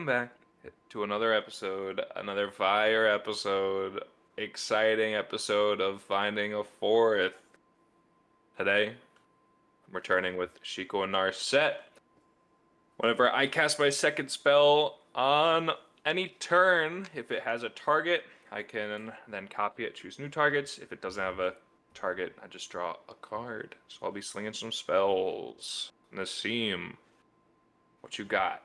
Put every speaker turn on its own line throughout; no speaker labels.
welcome back to another episode, another fire episode, exciting episode of Finding a Fourth. Today, I'm returning with Shiko and Narset. Whenever I cast my second spell on any turn, if it has a target, I can then copy it, choose new targets. If it doesn't have a target, I just draw a card. So I'll be slinging some spells. Nassim, what you got?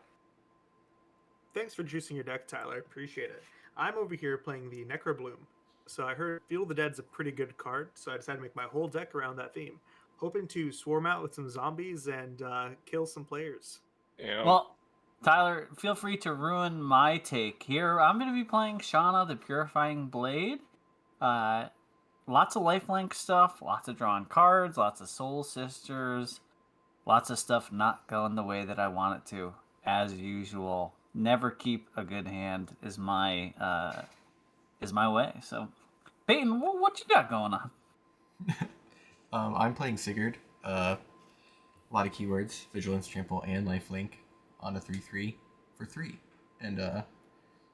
Thanks for juicing your deck, Tyler. Appreciate it. I'm over here playing the Necrobloom. So I heard Field of the Dead's a pretty good card, so I decided to make my whole deck around that theme. Hoping to swarm out with some zombies and kill some players.
You know,
Well, Tyler, feel free to ruin my take here. I'm going to be playing Shanna, the Purifying Blade. Lots of lifelink stuff, lots of drawn cards, lots of Soul Sisters, lots of stuff not going the way that I want it to, as usual. Never keep a good hand is my way. So, Peyton, what you got going on?
I'm playing Sigurd. A lot of keywords: Vigilance, Trample, and Lifelink on a 3/3 for 3. And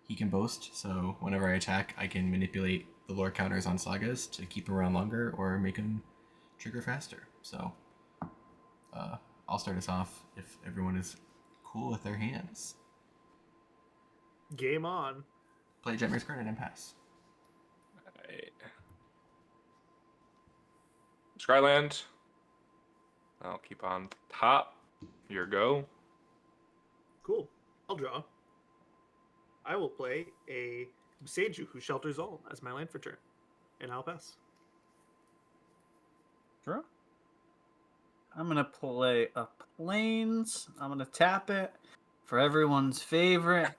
he can boast, so whenever I attack, I can manipulate the lore counters on sagas to keep him around longer or make him trigger faster. So I'll start us off if everyone is cool with their hands.
Game on.
Play Jetmir's card and pass.
right. Skyland. I'll keep on top. Your go.
Cool. I'll draw. I will play a Seiju who shelters all as my land for turn. And I'll pass.
Sure. I'm going to play a Plains. I'm going to tap it for everyone's favorite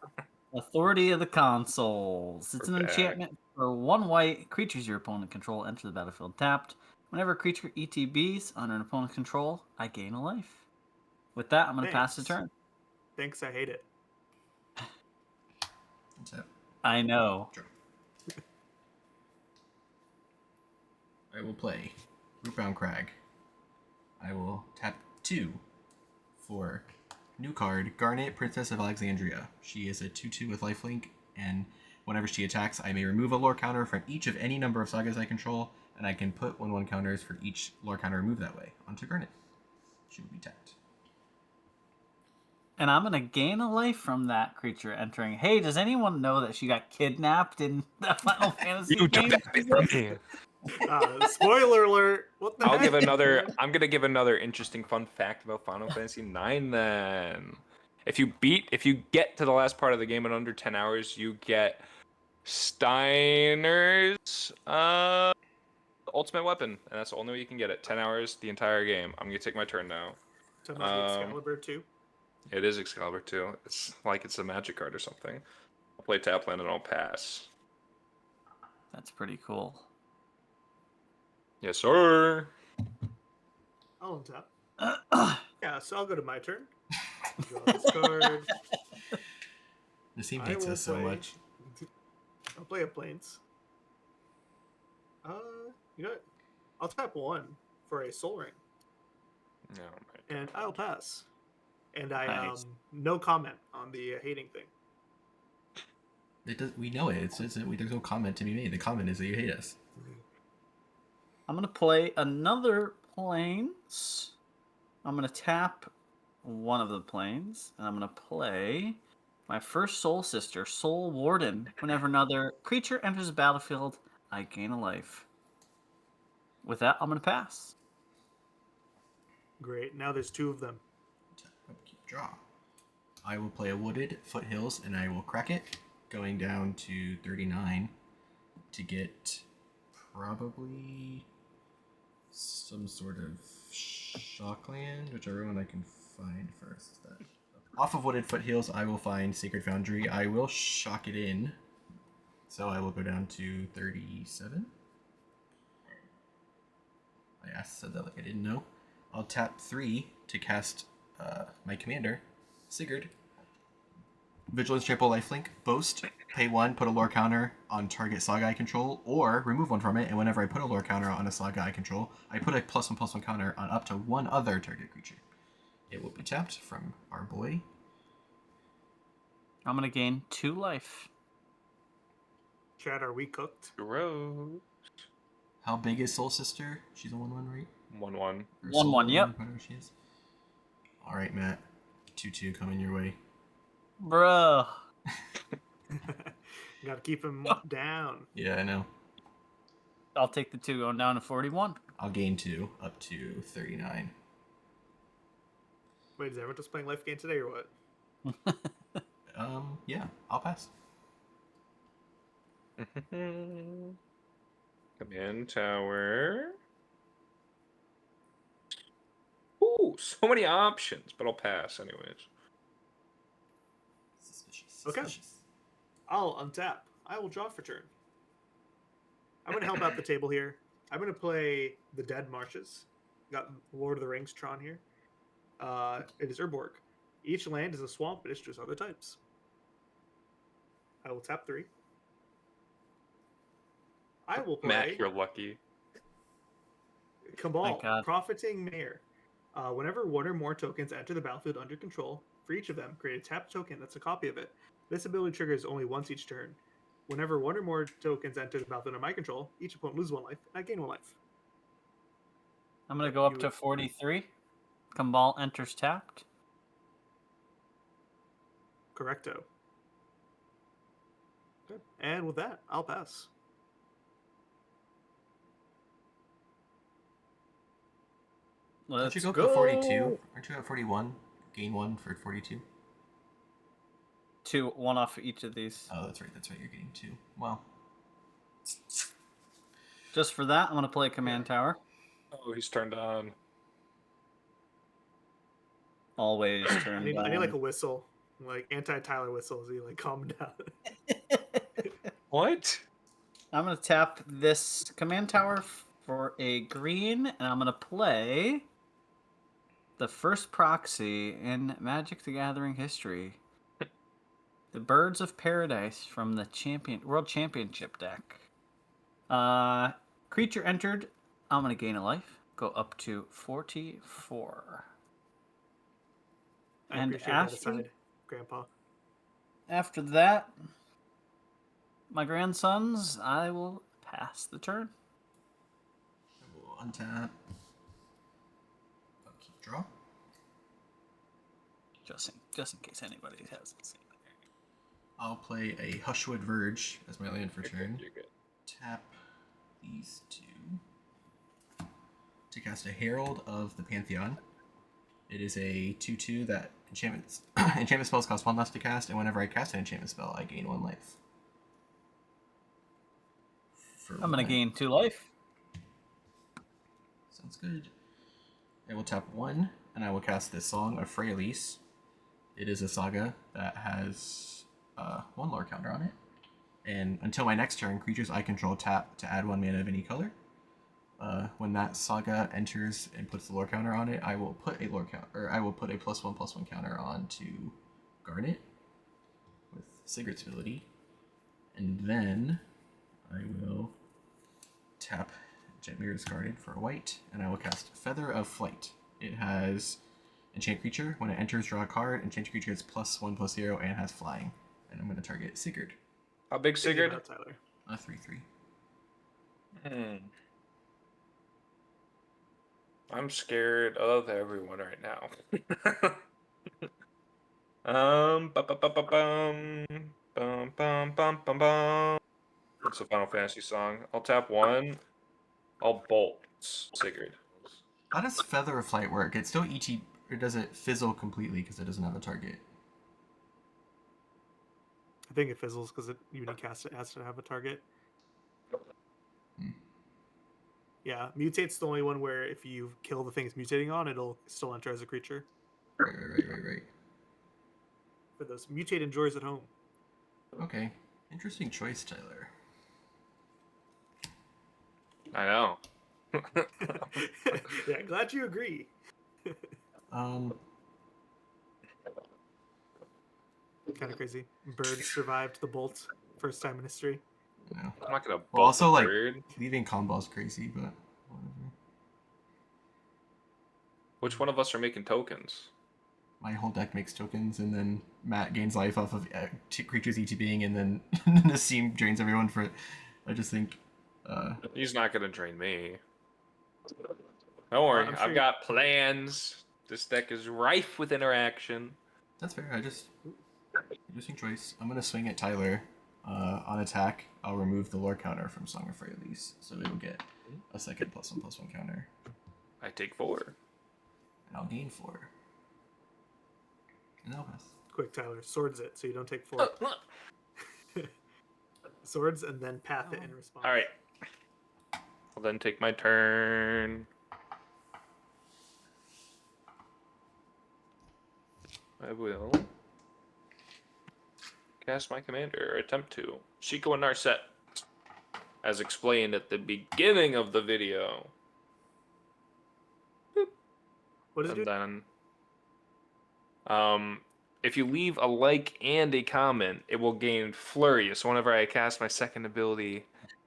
Authority of the Consoles. It's an enchantment for 1 white. Creatures your opponent control enter the battlefield tapped. Whenever a creature ETBs under an opponent's control, I gain a life. With that, I'm going to pass the turn.
Thanks, I hate it.
That's it.
I know.
Sure. I will play Rootbound Crag. I will tap 2 for new card, Garnet, Princess of Alexandria. She is a 2/2 with lifelink, and whenever she attacks, I may remove a lore counter from each of any number of sagas I control, and I can put 1/1 counters for each lore counter removed that way onto Garnet. She will be tapped.
And I'm going to gain a life from that creature entering. Hey, does anyone know that she got kidnapped in the Final Fantasy
You
game?
took that from me.
Spoiler alert! What the
I'm
heck?
gonna give another interesting fun fact about Final Fantasy IX. Then, if you get to the last part of the game in under 10 hours, you get Steiner's ultimate weapon, and that's the only way you can get it. 10 hours, the entire game. I'm gonna take my turn now.
Talking about the Excalibur 2.
It is Excalibur 2. It's like it's a magic card or something. I'll play Tapland and I'll pass.
That's pretty cool.
Yes, sir.
I'll untap. Yeah, so I'll go to my turn. Draw this card.
Nassim hates us so much.
I'll play a Plains. You know what? I'll tap 1 for a Soul Ring.
No,
And I'll pass. And I
Nice.
no comment on the hating thing.
We know it. There's no comment to be made. The comment is that you hate us.
I'm going to play another Plains. I'm going to tap one of the Plains, and I'm going to play my first Soul Sister, Soul Warden. Whenever another creature enters the battlefield, I gain a life. With that, I'm going to pass.
Great. Now there's 2 of them.
Keep draw. I will play a Wooded Foothills, and I will crack it, going down to 39 to get probably some sort of Shockland, whichever one I can find first. Off of Wooded Foothills, I will find Sacred Foundry. I will shock it in, so I will go down to 37. I said that like I didn't know. I'll tap 3 to cast my commander, Sigurd. Vigilance, Trample, Lifelink, Boast, pay 1, put a lore counter on target saga I control, or remove 1 from it, and whenever I put a lore counter on a saga I control, I put a +1/+1 counter on up to 1 other target creature. It will be tapped from our boy
I'm gonna gain 2 life.
Chad, are we cooked?
Gross.
How big is Soul Sister? She's a 1/1, right?
1/1.
Or
1/1,
Soul
yep.
whatever she is. All right, Matt. 2/2 coming your way.
Bruh.
Gotta keep him down.
Yeah, I know.
I'll take the 2 going down to 41.
I'll gain 2 up to 39.
Wait, is everyone just playing life gain today or what?
Yeah, I'll pass.
Command tower. Ooh, so many options, but I'll pass anyways.
Suspicious.
Okay. I'll untap. I will draw for turn. I'm going to help out the table here. I'm going to play the Dead Marshes. Got Lord of the Rings Tron here. It is Urborg. Each land is a swamp, but it's just other types. I will tap 3. I will play
Matt, you're lucky.
Cabal,
Thank God.
Profiting Mayor. Whenever one or more tokens enter the battlefield under control, for each of them, create a tapped token that's a copy of it. This ability triggers only once each turn. Whenever one or more tokens enter the battlefield under my control, each opponent loses 1 life, and I gain 1 life.
I'm gonna go up to 43. Cabal enters tapped.
Correcto. Good. And with that, I'll pass.
Let's
Aren't you go up
go.
to 42? Aren't you at 41? Gain 1 for 42?
2, 1 off each of these.
Oh, that's right. You're getting 2. Well,
Just for that, I'm gonna play command tower.
Oh, he's turned on.
Always
I
turn
need
down.
like a whistle, like anti-Tyler whistles. You like calm down.
What?
I'm gonna tap this command tower for a green, and I'm gonna play the first proxy in Magic the Gathering history. The Birds of Paradise from the World Championship deck. Creature entered. I'm gonna gain a life. Go up to 44.
I
And
appreciate that aside, Grandpa.
after that, my grandsons, I will pass the turn.
I will untap. I'll keep draw.
Just in case anybody hasn't seen it.
I'll play a Hushwood Verge as my land for turn.
You're good.
Tap these 2 to cast a Herald of the Pantheon. It is a 2/2 that enchantment spells cost 1 less to cast, and whenever I cast an enchantment spell, I gain 1 life.
I'm gonna gain 2 life.
Sounds good. I will tap 1, and I will cast this Song of Freyalise. It is a saga that has 1 lore counter on it. And until my next turn, creatures I control tap to add 1 mana of any color. When that saga enters and puts the lore counter on it, I will put a +1/+1 counter on to Garnet with Sigurd's ability. And then I will tap Gently Discarded for a white, and I will cast Feather of Flight. It has enchant creature. When it enters, draw a card. Enchant creature gets +1/+0 and has flying. And I'm going to target Sigurd.
How big,
Thinking
Sigurd?
about Tyler.
A 3/3.
I'm scared of everyone right now. Bum. What's a Final Fantasy song? I'll tap 1. I'll bolt Sigurd.
How does Feather of Flight work? It still ET, or does it fizzle completely because it doesn't have a target?
I think it fizzles because it unicast it has to have a target. Yeah, mutate's the only one where if you kill the thing it's mutating on, it'll still enter as a creature.
Right.
For those mutate enjoyers at home.
Okay. Interesting choice, Tyler.
I know.
Yeah, glad you agree.
Um,
Kind of crazy. Bird survived the bolt, first time in history.
no.
I'm not gonna bolt
Well, also,
the
like,
bird.
leaving combos crazy, but whatever.
Which one of us are making tokens?
my whole deck makes tokens, and then Matt gains life off of creatures ETBing, and then Nassim drains everyone for. I just think.
He's not gonna drain me. Don't worry,
I'm sure
I've got plans. This deck is rife with interaction.
That's fair. Interesting choice. I'm gonna swing at Tyler. On attack, I'll remove the lore counter from Song of Freyalise, so it'll get a second +1/+1 counter.
I take 4.
And I'll gain 4. And that'll pass.
Quick, Tyler, swords it so you don't take 4. Swords and then path it in response.
All right. I'll then take my turn. I will cast my commander, or attempt to. Shiko and Narset, as explained at the beginning of the video.
What does it do?
And then, if you leave a like and a comment, it will gain flurry. So whenever I cast my second ability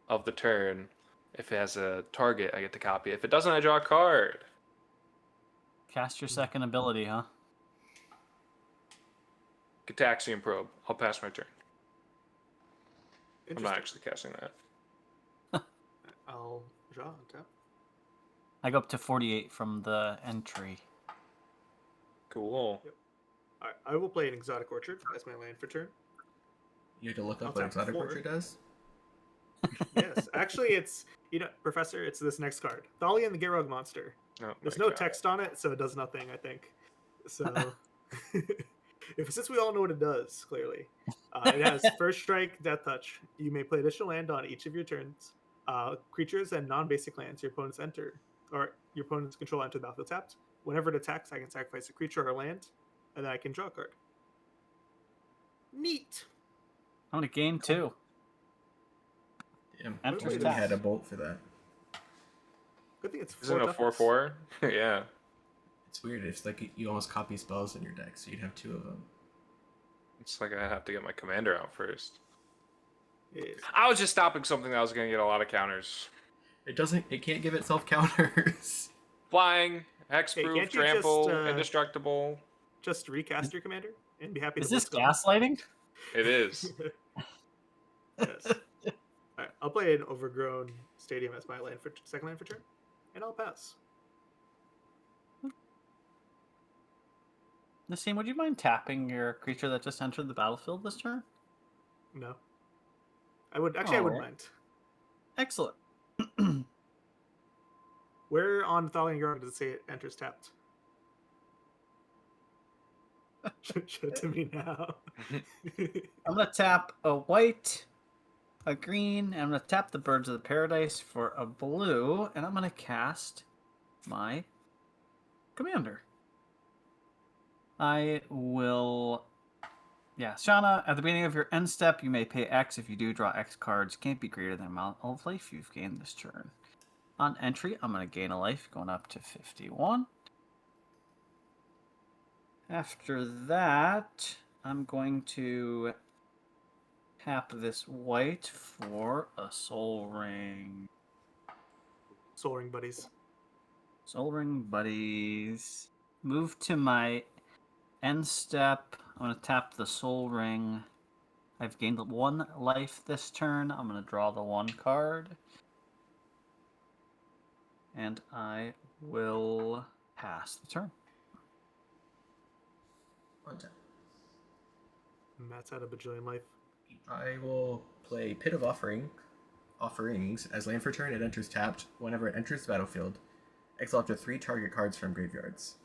of the turn, if it has a target, I get to copy it. If it doesn't, I draw a card.
Cast your second ability, huh?
Gataxian Probe. I'll pass my turn. I'm not
Interesting.
actually casting that.
I'll draw on tap.
I go up to 48 from the entry.
Cool.
Yep. All right, I will play an Exotic Orchard as my land for turn.
You have to look
I'll
up what
tap
Exotic
4.
Orchard does?
Yes, actually, it's Professor. It's this next card, Thalia and the Garog Monster.
Oh
There's
my
no
God.
text on it, so it does nothing. I think. So, since we all know what it does, clearly, it has First Strike, Death Touch. You may play additional land on each of your turns. Creatures and non-basic lands your opponents enter, or your opponent's control enter the battlefield tapped. Whenever it attacks, I can sacrifice a creature or a land, and then I can draw a card. Neat.
I'm gonna gain 2.
Damn.
Enters
We
tapped.
had a bolt for that.
Good thing it's 4
Isn't it a
toughness.
4/4? Yeah.
It's weird. It's like you almost copy spells in your deck, so you'd have 2 of them.
It's like I have to get my commander out first.
Yes.
I was just stopping something that was going to get a lot of counters.
It can't give itself counters.
Flying,
Hey,
hexproof,
can't you
trample,
just,
indestructible.
Just recast your commander and be happy.
Is
the
this
board's gone.
gaslighting?
It is.
Yes. All right, I'll play an Overgrown Stadium as my land for second land for turn, and I'll pass.
Nassim, would you mind tapping your creature that just entered the battlefield this turn?
No, I would actually. I wouldn't
Alright.
mind.
Excellent.
Where on Thalian Garg does it say it enters tapped? Show it to me now.
I'm gonna tap a white, a green, and I'm gonna tap the Birds of the Paradise for a blue, and I'm gonna cast my commander. I will. Yeah, Shanna, at the beginning of your end step, you may pay X. If you do, draw X cards. Can't be greater than the amount of life you've gained this turn. On entry, I'm going to gain a life, going up to 51. After that, I'm going to tap this white for a Soul Ring.
Soul Ring buddies.
Soul Ring buddies. Move to my end step. I'm going to tap the Soul Ring. I've gained 1 life this turn. I'm going to draw the 1 card. And I will pass the turn.
On tap.
Matt's had a bajillion life.
I will play Pit of Offerings as land for turn. It enters tapped. Whenever it enters the battlefield, exile up to 3 target cards from graveyards.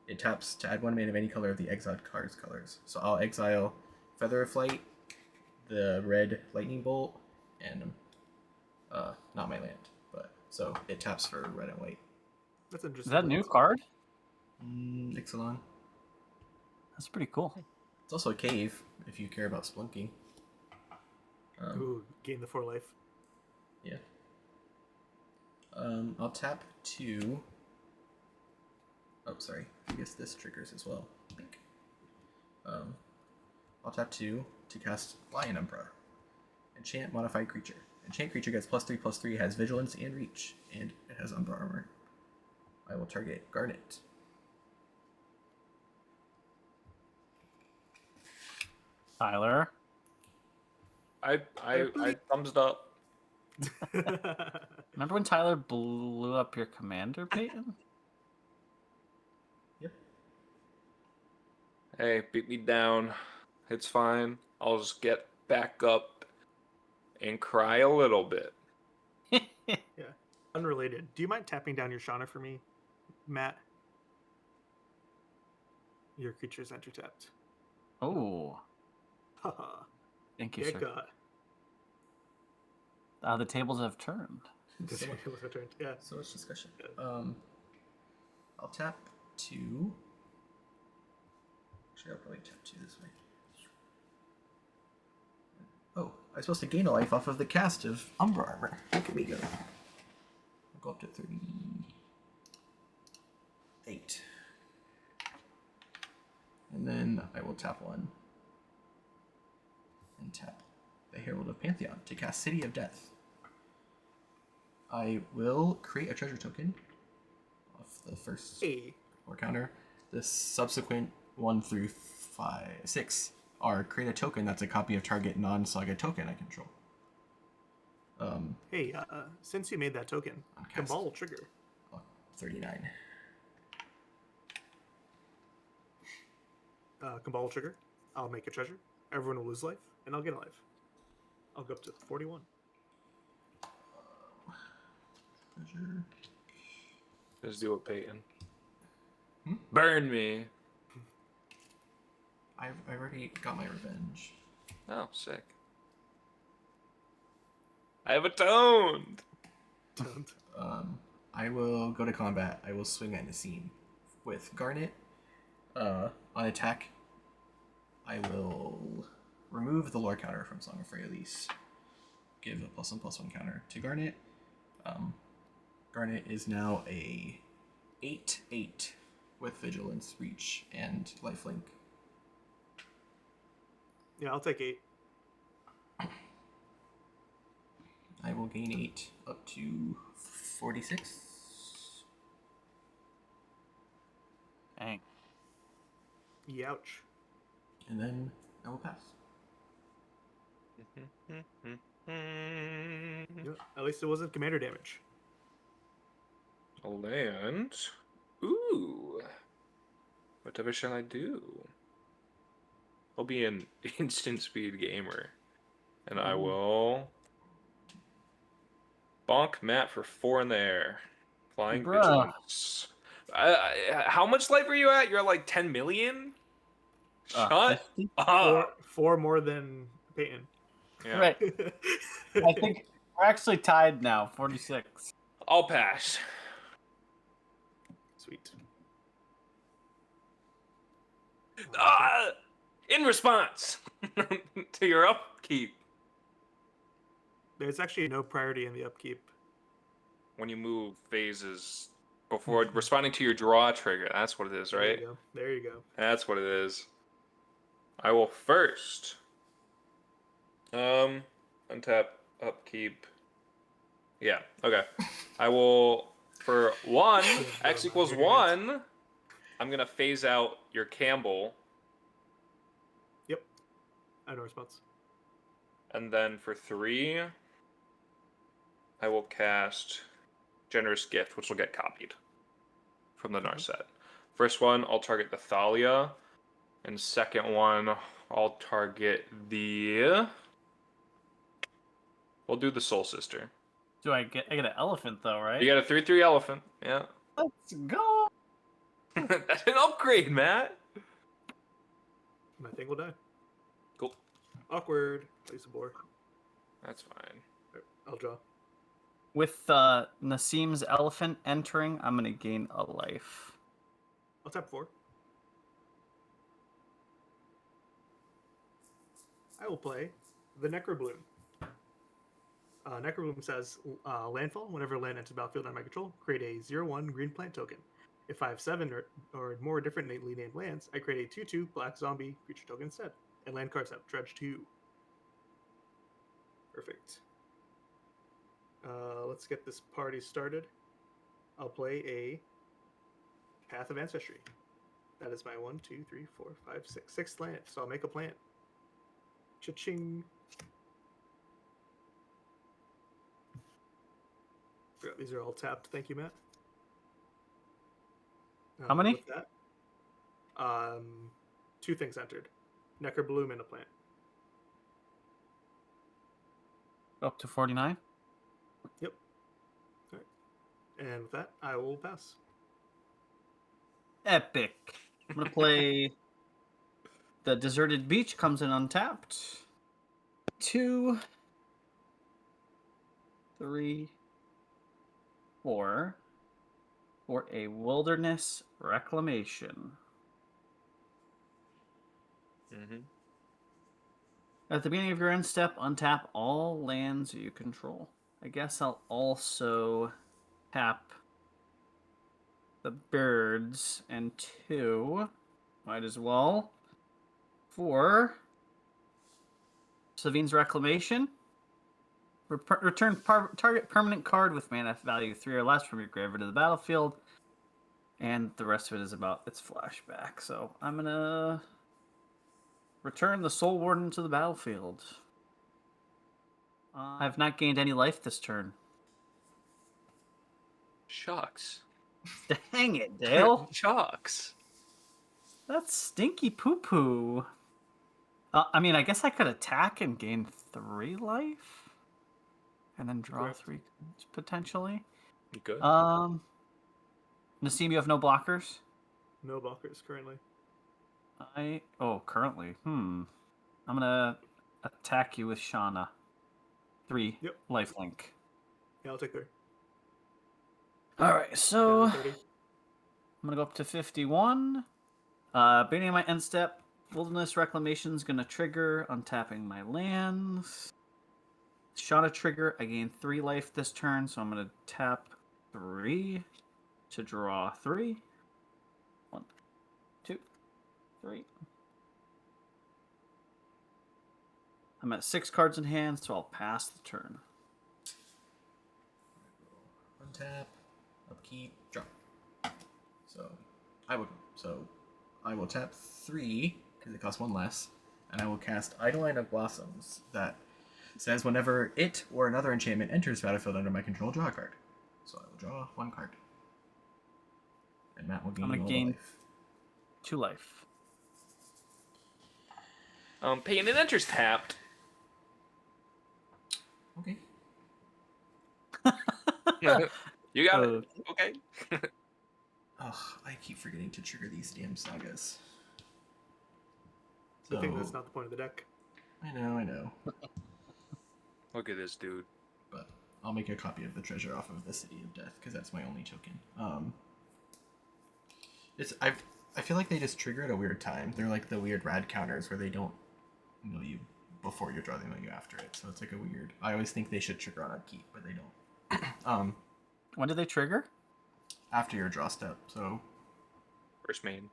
It taps to add 1 mana of any color of the exiled card's colors. So I'll exile Feather of Flight, the red Lightning Bolt, and not my land, but so it taps for red and white.
That's
Is
interesting.
that a new card?
Ixalan.
That's pretty cool.
It's also a cave if you care about splunking.
Ooh, gain the 4 life.
Yeah. I'll tap 2. Oh, sorry. I guess this triggers as well. I think. I'll tap 2 to cast Lion Emperor. Enchant modified creature. Enchant creature gets +3/+3, has vigilance and reach, and it has Umbra armor. I will target Garnet.
Tyler.
I thumbs it up.
Remember when Tyler blew up your commander, Peyton?
Yep.
Hey, beat me down. It's fine. I'll just get back up and cry a little bit.
Yeah. Unrelated. Do you mind tapping down your Shanna for me, Matt? Your creature's enter tapped.
Oh,
Haha.
thank you,
Get
sir.
got.
The tables have turned.
This
So much,
was a turn. Yeah.
so much discussion. I'll tap 2. Actually, I'll probably tap 2 this way. Oh, I'm supposed to gain a life off of the cast of Umbra Armor. Look at me go. I'll go up to 38. And then I will tap 1. And tap the Herald of Pantheon to cast City of Death. I will create a treasure token off the first
Hey.
or counter. The subsequent 1 through 6 are create a token that's a copy of target non-saga token I control.
Hey, since you made that token,
On cast.
Cabal trigger.
39.
Cabal trigger. I'll make a treasure. Everyone will lose life, and I'll get a life. I'll go up to 41.
Treasure.
Just do it, Peyton.
Hmm?
Burn me.
I already got my revenge.
Oh, sick. I have atoned.
Don't.
I will go to combat. I will swing at Nassim with Garnet. On attack, I will remove the lore counter from Song of Freyalise. Give a +1/+1 counter to Garnet. Garnet is now a 8/8 with Vigilance, Reach, and Lifelink.
Yeah, I'll take 8.
I will gain 8 up to 46.
Dang.
Youch.
And then I will pass.
Yeah, at least it wasn't commander damage.
A land. Ooh. Whatever shall I do? I'll be an instant speed gamer. And I will bonk Matt for 4 in the air. Flying
Bruh.
Vigilance. How much life are you at? You're at like 10 million? Shut
50?
up.
Four more than Peyton.
Yeah.
Right. I think we're actually tied now, 46.
I'll pass.
Sweet.
In response to your upkeep,
There's actually no priority in the upkeep.
when you move phases before responding to your draw trigger, that's what it is,
There
right?
you go. There you go.
That's what it is. I will first untap upkeep. Yeah, okay. I will for 1 x equals 1. I'm gonna phase out your Campbell,
Yep. I have no response.
and then for 3, I will cast Generous Gift, which will get copied from the Narset. First one, I'll target the Thalia, and second one, I'll target the. We'll do the Soul Sister.
I get an elephant though, right?
You got a 3/3 elephant. Yeah.
Let's go.
That's an upgrade, Matt.
My thing will die.
Cool.
Awkward. Place a board.
That's fine.
I'll draw.
With Nassim's elephant entering, I'm gonna gain a life.
I'll tap 4. I will play the Necrobloom. Necrobloom says landfall. Whenever land enters the battlefield under my control, create a 0/1 green plant token. If I have 7 or more differently named lands, I create a 2/2 black zombie creature token instead. And land cards have dredge 2. Perfect. Let's get this party started. I'll play a Path of Ancestry. That is my 1, 2, 3, 4, 5, 6 sixth land. So I'll make a plant. Cha-ching. Forgot these are all tapped. Thank you, Matt.
How many?
With that, 2 things entered. Necrobloom and a plant.
Up to 49.
Yep. All right. And with that, I will pass.
Epic. I'm gonna play the Deserted Beach. Comes in untapped. 2, 3, 4 for a Wilderness Reclamation.
Mm-hmm.
At the beginning of your end step, untap all lands you control. I guess I'll also tap the birds and 2. Might as well. For Savine's Reclamation. Return target permanent card with mana value 3 or less from your graveyard to the battlefield. And the rest of it is about its flashback. So I'm going to return the Soul Warden to the battlefield. I have not gained any life this turn.
Shucks.
Dang it, Dale.
Shucks.
That's stinky poo-poo. I mean, I guess I could attack and gain 3 life. And then draw
Correct.
3 cards, potentially.
You good?
Nassim, you have no blockers?
No blockers currently.
Currently. I'm gonna attack you with Shanna. 3
Yep.
lifelink.
Yeah, I'll take 3.
Alright, so
Down to 30.
I'm gonna go up to 51. Beginning of my end step, Wilderness Reclamation's gonna trigger, untapping my lands. Shanna trigger, I gain 3 life this turn, so I'm gonna tap 3 to draw 3. 1, 2, 3. I'm at 6 cards in hand, so I'll pass the turn.
Untap, upkeep, drop. So I will tap 3 because it costs 1 less, and I will cast Eidolon of Blossoms that says whenever it or another enchantment enters battlefield under my control, draw a card. So I will draw 1 card, and Matt will gain
I'm gonna
all
gain
the life.
2 life.
Pain and enters tapped.
Okay.
You got it. Okay.
Ugh, I keep forgetting to trigger these damn sagas.
I think that's not the point of the deck.
I know.
Look at this dude.
But I'll make a copy of the treasure off of the City of Death because that's my only token. I feel like they just trigger at a weird time. They're like the weird rad counters where they don't know you before you draw, they know you after it. So it's like a weird. I always think they should trigger on upkeep, but they don't.
When do they trigger?
After your draw step. So
First main.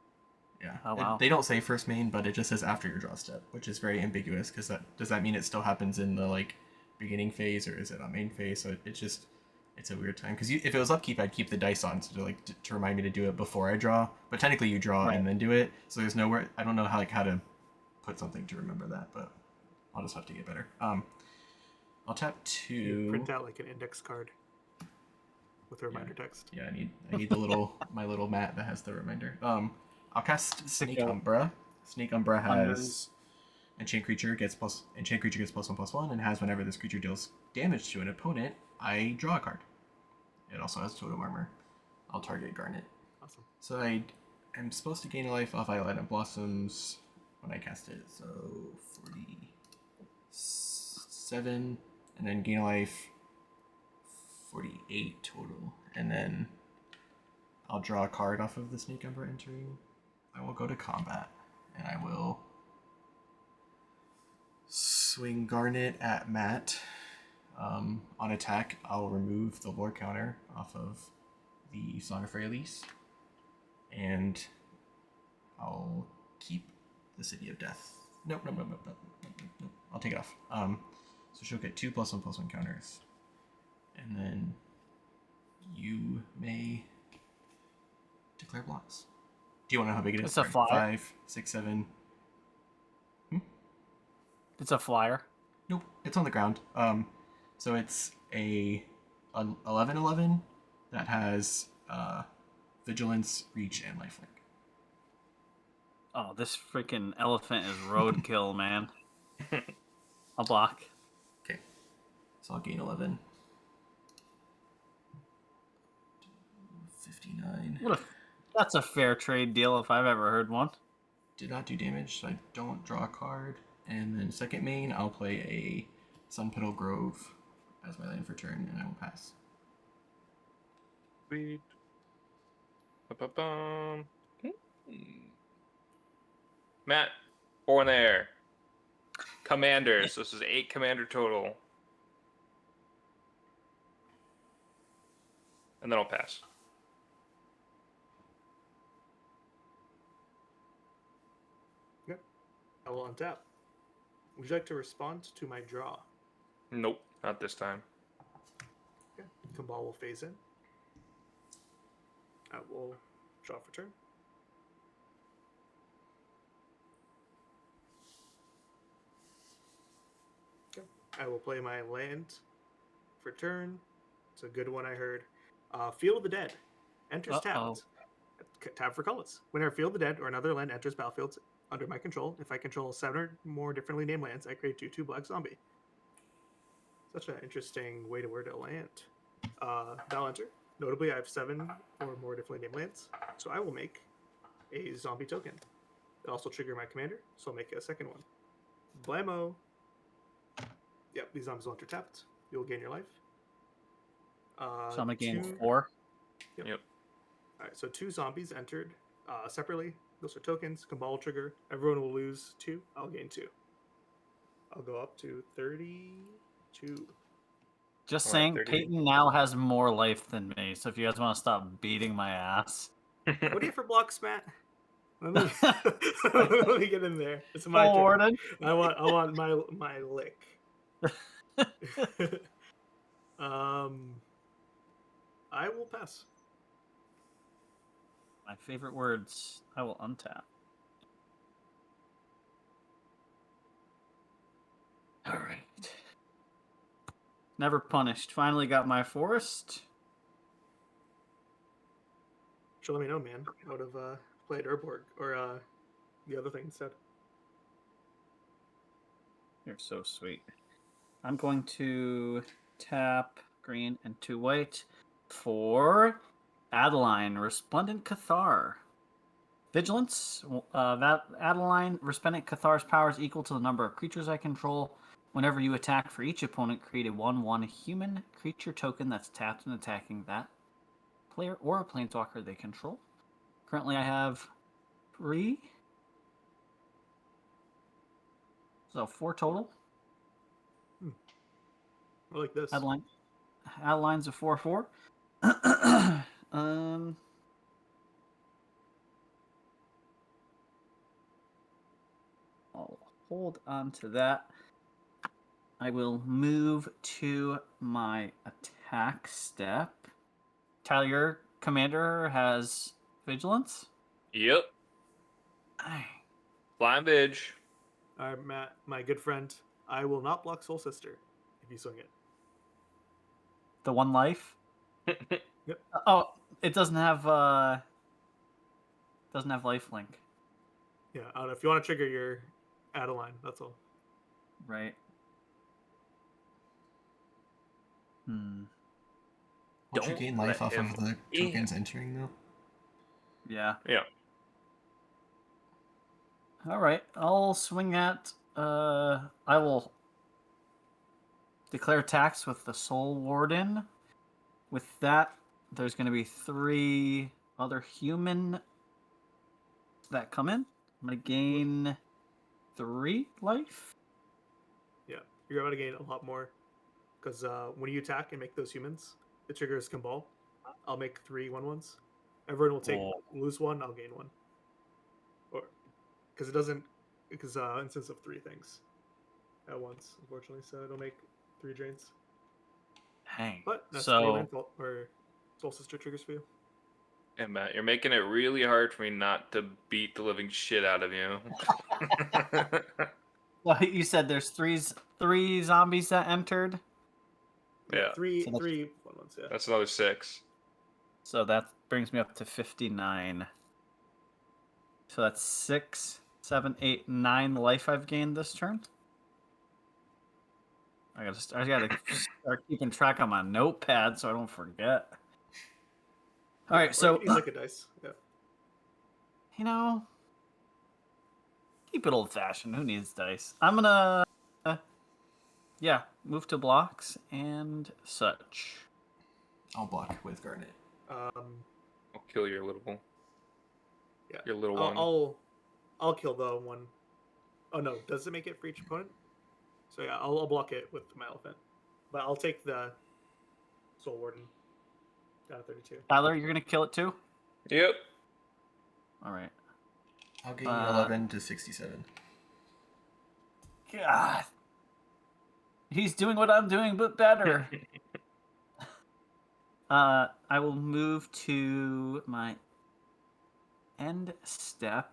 yeah.
Oh, wow.
They don't say first main, but it just says after your draw step, which is very ambiguous because does that mean it still happens in the like beginning phase or is it on main phase? So it's a weird time because if it was upkeep, I'd keep the dice on to remind me to do it before I draw. But technically, you draw
Right.
and then do it, so there's nowhere. I don't know how to put something to remember that, but I'll just have to get better. I'll tap 2.
You print out like an index card with a reminder text.
Yeah, I need the my little mat that has the reminder. I'll cast Snake
Okay.
Umbra. Snake Umbra
Under-
has enchant creature gets +1/+1 and has whenever this creature deals damage to an opponent, I draw a card. It also has totem armor. I'll target Garnet.
Awesome.
So I'm supposed to gain a life off Eidolon of Blossoms when I cast it. So 47, and then gain a life 48 total, and then I'll draw a card off of the Snake Umbra entering. I will go to combat, and I will swing Garnet at Matt. On attack, I'll remove the lore counter off of the Song of Freyalise, and I'll keep the City of Death. Nope. I'll take it off. So she'll get 2 +1/+1 counters, and then you may declare blocks. Do you want to know how big it is?
It's a flyer.
5, 6, 7.
It's a flyer.
Nope, it's on the ground. So it's a 11/11 that has vigilance, reach, and lifelink.
Oh, this freaking elephant is roadkill, man. I'll block.
Okay, so I'll gain 11. 59.
That's a fair trade deal if I've ever heard one.
Did not do damage, so I don't draw a card. And then second main, I'll play a Sun Petal Grove as my land for turn, and I will pass.
Sweet. Ba-ba-bum. Matt, born there. Commanders. This is 8 commander total. And then I'll pass.
Yep. I will untap. Would you like to respond to my draw?
Nope, not this time.
Okay. Cabal will phase in. I will draw for turn. Okay. I will play my land for turn. It's a good one I heard. Field of the Dead. Enters tapped. Tap for colors. Whenever Field of the Dead or another land enters battlefield under my control, if I control 7 or more differently named lands, I create 2/2 black zombie. Such an interesting way to word a land. That'll enter. Notably, I have 7 or more differently named lands, so I will make a zombie token. It'll also trigger my commander, so I'll make a second one. Blammo. Yep, these zombies will enter tapped. You'll gain your life.
So I'm gonna gain
2.
4.
Yep.
All right, so 2 zombies entered separately. Those are tokens. Cabal trigger. Everyone will lose 2. I'll gain 2. I'll go up to 32.
Just
All right,
saying,
30.
Peyton now has more life than me. So if you guys want to stop beating my ass,
What do you have for blocks, Matt? Let me, let me get in there. It's my turn.
Warden.
I want my lick. I will pass.
My favorite words. I will untap. All right. Never punished. Finally got my forest.
Should let me know, man. I would have played Urborg or the other thing instead.
You're so sweet. I'm going to tap green and 2 white for Adeline, Resplendent Cathar. Vigilance. That Adeline, Resplendent Cathar's power is equal to the number of creatures I control. Whenever you attack for each opponent, create a 1/1 human creature token that's tapped and attacking that player or a planeswalker they control. Currently, I have 3. So 4 total.
I like this.
Adeline's a 4/4. I'll hold on to that. I will move to my attack step. Tyler, your commander has vigilance?
Yep.
Dang.
Blind Vidge.
All right, Matt, my good friend. I will not block Soul Sister if you swing it.
The 1 life?
Yep.
Oh, it doesn't have lifelink.
Yeah, I don't know. If you want to trigger your Adeline, that's all.
Right.
Won't you
Don't
gain life
let
off
him
of the
in.
tokens entering, though?
Yeah.
Yeah.
All right. I'll swing at. I will declare tax with the Soul Warden. With that, there's going to be 3 other human that come in. I'm going to gain 3 life.
Yeah, you're about to gain a lot more because when you attack and make those humans, it triggers Cabal. I'll make 3 1/1s. Everyone will lose 1. I'll gain 1. Or because it doesn't instance of 3 things at once, unfortunately. So it'll make 3 drains.
Dang.
But that's 3
So
landfall or Soul Sister triggers for you.
And Matt, you're making it really hard for me not to beat the living shit out of you.
Well, you said there's three zombies that entered,
Yeah.
Three
So that's-
1/1s, yeah.
That's another 6.
so that brings me up to 59. So that's 6, 7, 8, 9 life I've gained this turn. I gotta start keeping track on my notepad so I don't forget. All right,
Or
so
you can use like a dice. Yeah.
you know, keep it old fashioned. Who needs dice? I'm gonna, yeah, move to blocks and such.
I'll block with Garnet.
Um,
I'll kill your little
yeah.
your little
I'll,
one.
I'll kill the one. Oh no, does it make it for each opponent? So yeah, I'll block it with my elephant, but I'll take the Soul Warden down to 32.
Tyler, you're gonna kill it too.
Yep.
All right.
I'll gain 11 to 67.
God, he's doing what I'm doing, but better. I will move to my end step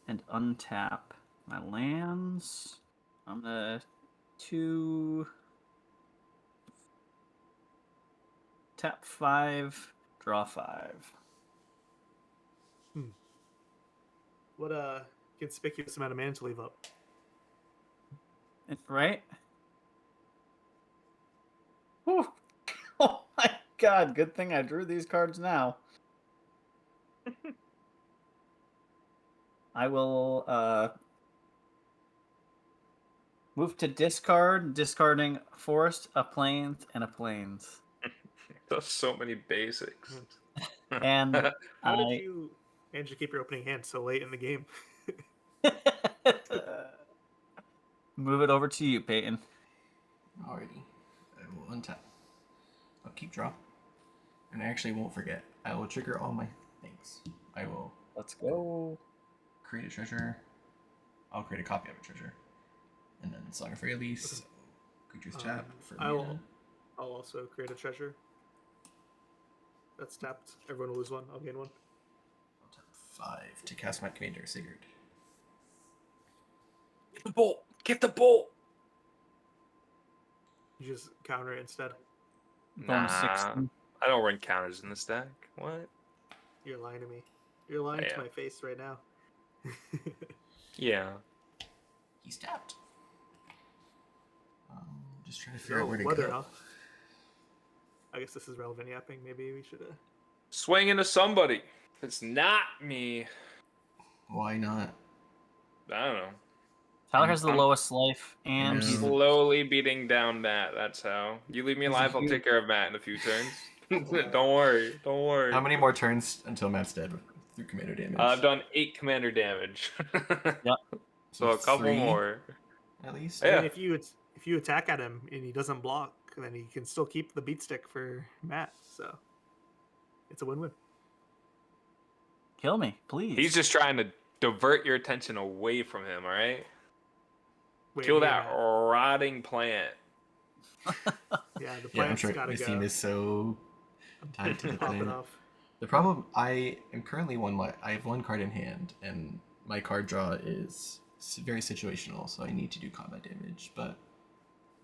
and untap my lands. I'm gonna tap 5, draw 5.
What a conspicuous amount of mana to leave up.
Right? Whew. Oh my god, good thing I drew these cards now. I will move to discard, discarding forest, a plains, and a plains.
That's so many basics.
And
How did
I
you manage to keep your opening hand so late in the game?
move it over to you, Peyton.
Alrighty. I will untap. I'll keep draw. And I actually won't forget. I will trigger all my things. I will
Let's go.
create a treasure. I'll create a copy of a treasure. And then Song of Release. Creatures tap for mana.
I'll also create a treasure. That's tapped. Everyone will lose one. I'll gain one.
I'll tap 5 to cast my commander, Sigurd.
Get the bolt! Get the bolt!
You just counter it instead.
Bonus
Nah,
16.
I don't run counters in this deck. What?
You're lying to me. You're lying to
am.
my face right now.
Yeah.
He's tapped. Just trying to figure out where to
Weather,
go.
huh? I guess this is relevant yapping. Maybe we should.
Swing into somebody. It's not me.
Why not?
I don't know.
Tyler has the
I'm-
lowest life,
I'm
and he's
slowly beating down Matt. That's how. You leave me
He's a
alive, I'll
huge-
take care of Matt in a few turns. Don't worry. Don't worry.
How many more turns until Matt's dead through commander damage?
I've done 8 commander damage.
Yep.
So a couple
3
more.
at least.
I
Yeah.
mean, if you attack at him and he doesn't block, then he can still keep the beat stick for Matt. So it's a win-win.
kill me, please.
He's just trying to divert your attention away from him, alright?
Wait,
Kill
here,
that
Matt.
rotting plant.
Yeah, the
Yeah, I'm
plant's
sure
gotta
this
go.
team is so tied to the
Pop it
plant.
off.
The problem, I am currently I have one card in hand, and my card draw is very situational, so I need to do combat damage. But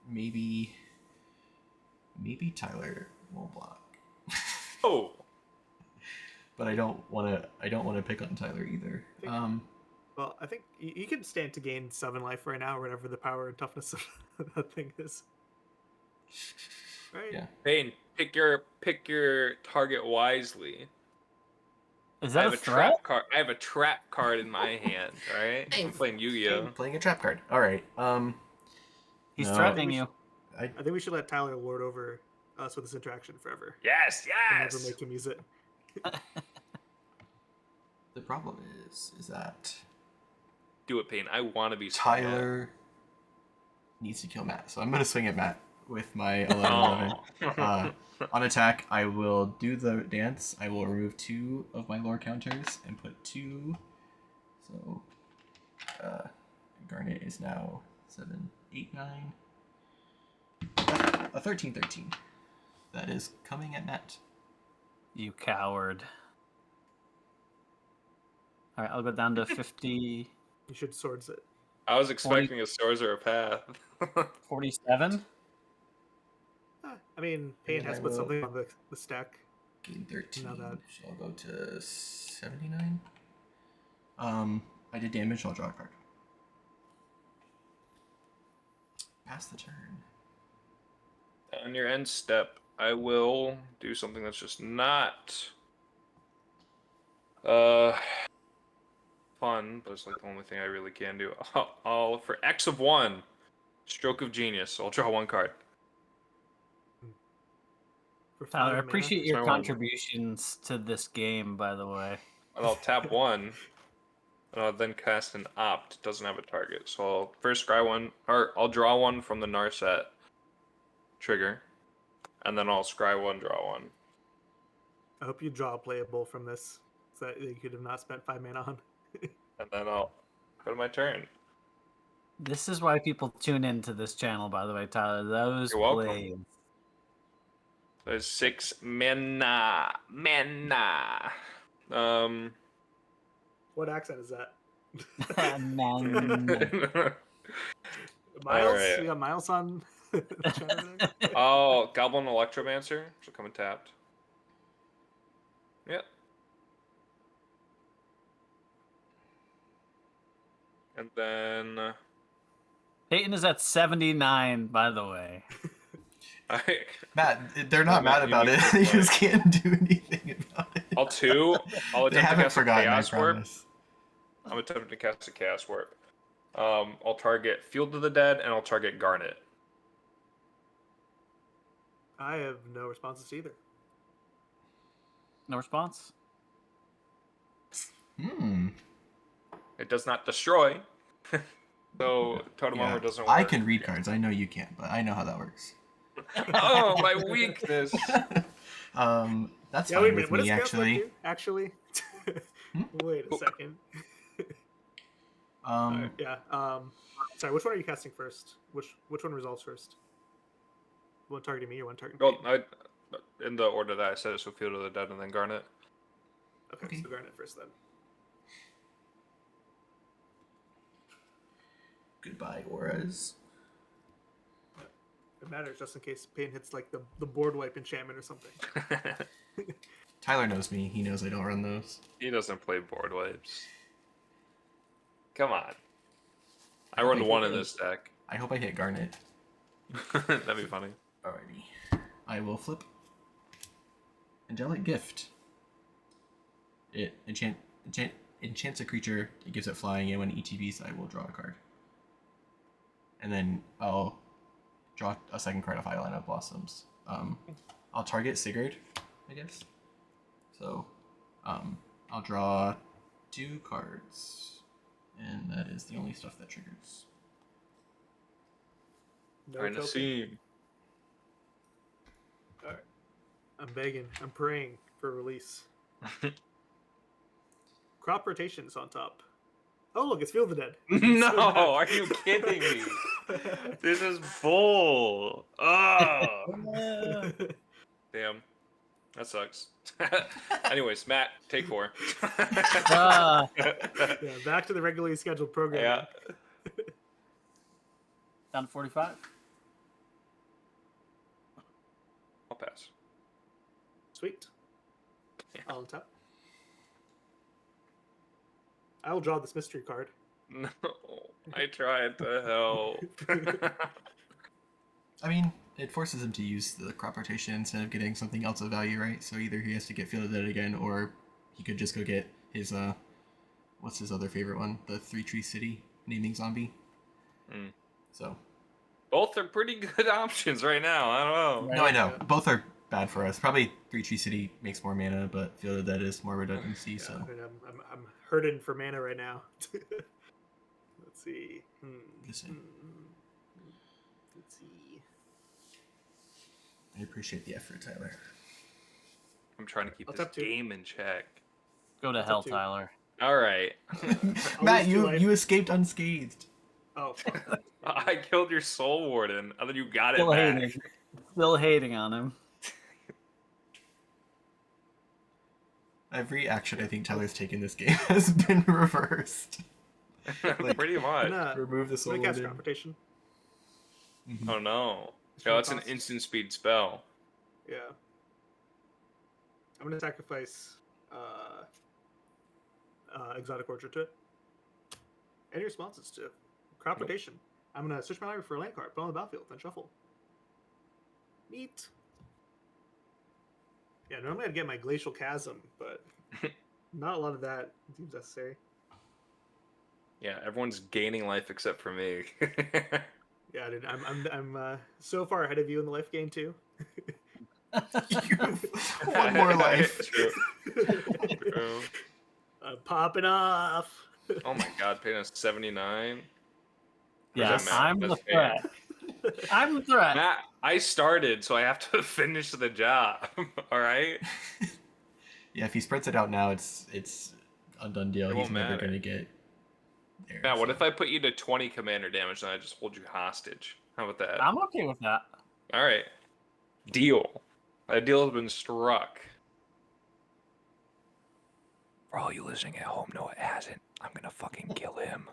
maybe Tyler won't block.
Oh!
But I don't want to pick on Tyler either.
Well, I think you can stand to gain 7 life right now, or whatever the power and toughness of that thing is. Right?
Yeah.
Payne, pick your target wisely.
Is
I
that
have
a
a
threat?
trap card. I have a trap card in my hand. All right, I'm playing Yu-Gi-Oh.
Playing a trap card. All right.
He's
No.
threatening you.
I think we should let Tyler lord over us with this interaction forever.
Yes,
And never
yes.
make him use it.
The problem is that
Do it, Payne. I want to be
Tyler needs to kill Matt, so I'm gonna swing at Matt with my 11.
Oh.
On attack, I will do the dance. I will remove 2 of my lore counters and put 2. So, Garnet is now 7, 8, 9. A 13, 13. That is coming at Matt.
You coward. All right, I'll go down to 50.
You should swords it.
I was expecting a Sorcerer or a Path.
47.
I mean, Payne
And
has
I
put
will-
something on the stack.
Gain 13.
Now that-
So I'll go to 79. I did damage, I'll draw a card. Pass the turn.
On your end step, I will do something that's just not fun, but it's like the only thing I really can do. I'll for X of 1, Stroke of Genius. I'll draw 1 card.
For
Tyler, I
5 mana.
appreciate
That's
your
my one.
contributions to this game, by the way.
And I'll tap 1, and I'll then cast an Opt. It doesn't have a target, so I'll first scry 1, or I'll draw 1 from the Narset trigger, and then I'll scry 1, draw 1.
I hope you draw a playable from this, so that you could have not spent 5 mana on.
And then I'll go to my turn.
This is why people tune into this channel, by the way, Tyler. Those
You're welcome.
plays.
There's 6 mana.
What accent is that?
Man.
Miles?
Alright.
We got Miles on the channel there?
Oh, Goblin Electromancer. She'll come and tapped. Yep. And then
Peyton is at 79, by the way.
I
Matt, they're not mad about it. They just can't do anything about it.
I'll
They
attempt to
haven't
cast a
forgotten, I
Chaos Warp.
promise.
I'm attempting to cast a Chaos Warp. I'll target Field of the Dead and I'll target Garnet.
I have no responses to either.
No response?
It does not destroy. So Totem
Yeah,
Armor doesn't work.
I can read cards. I know you can't, but I know how that works.
Oh, my weakness.
That's
Yeah,
fine
wait a
with
minute. What does
me,
Chaos Warp
actually.
do? Actually? Wait a second. Alright, yeah. Sorry, which one are you casting first? Which one resolves first? One targeting me or one targeting
Well,
Peyton?
in the order that I said it, so Field of the Dead and then Garnet.
Okay, so Garnet first then.
Goodbye, auras.
It matters just in case Payne hits like the board wipe enchantment or something.
Tyler knows me. He knows I don't run those.
He doesn't play board wipes. Come on. I
hope
run
I
1
hit
in
those.
this deck.
I hope I hit Garnet.
That'd be funny.
Alrighty. I will flip. Angelic Gift. It enchants a creature. It gives it flying, and when it ETBs, I will draw a card. And then I'll draw a second card if I line up Blossoms. I'll target Sigurd, I guess. So, I'll draw 2 cards, and that is the only stuff that triggers.
No
Trying to
token.
see.
Alright. I'm begging. I'm praying for release. Crop rotations on top. Oh look, it's Field of the Dead.
No,
So bad.
are you kidding me? This is bull. Oh, damn. That sucks. Anyways, Matt, take 4.
Uh,
Yeah, back to the regularly scheduled program.
Yeah.
down to 45.
I'll pass.
Sweet. I'll untap. I will draw this mystery card.
No, I tried to help.
I mean, it forces him to use the crop rotation instead of getting something else of value, right? So either he has to get Field of the Dead again, or he could just go get his, what's his other favorite one? The 3-Tree City naming zombie. So.
Both are pretty good options right now. I don't know.
No, I know. Both are bad for us. Probably 3-Tree City makes more mana, but Field of the Dead is more redundancy,
Yeah,
so.
and I'm hurting for mana right now. Let's see.
Just saying.
Let's see.
I appreciate the effort, Tyler.
I'm trying to keep
I'll
this
tap 2.
game in check.
Go to
That's
hell,
up to-
Tyler.
All right.
Matt,
lose 2 life.
you escaped unscathed.
Oh, fuck.
I killed your Soul Warden, and then you got
Still
it back.
hating. Still hating on him.
Every action I think Tyler's taken this game has been reversed. Like,
Pretty
I'm
much.
gonna,
remove the
I'm
soul
gonna cast
warded.
crop rotation.
Mhm.
Oh no.
It's
Yeah,
gonna
that's an
cost-
instant speed spell.
Yeah. I'm gonna sacrifice exotic orchard to it. Any responses to crop
Nope.
rotation. I'm gonna search my library for a land card, put it on the battlefield, then shuffle. Neat. Yeah, normally I'd get my glacial chasm, but not a lot of that seems necessary.
Yeah, everyone's gaining life except for me.
Yeah, dude, I'm so far ahead of you in the life gain too.
One more life.
True. True.
I'm popping off.
Oh my god, paying us 79.
Yes,
Matt?
I'm the
That's
threat. I'm the threat.
Matt, I started, so I have to finish the job. All right?
Yeah, if he spreads it out now, it's a done deal.
It
He's
won't
never
matter.
gonna get there.
Matt, what
so.
if I put you to 20 commander damage and I just hold you hostage? How about that?
I'm okay with that.
All right. Deal. A deal has been struck. For all you listening at home, no, it hasn't. I'm gonna fucking kill him.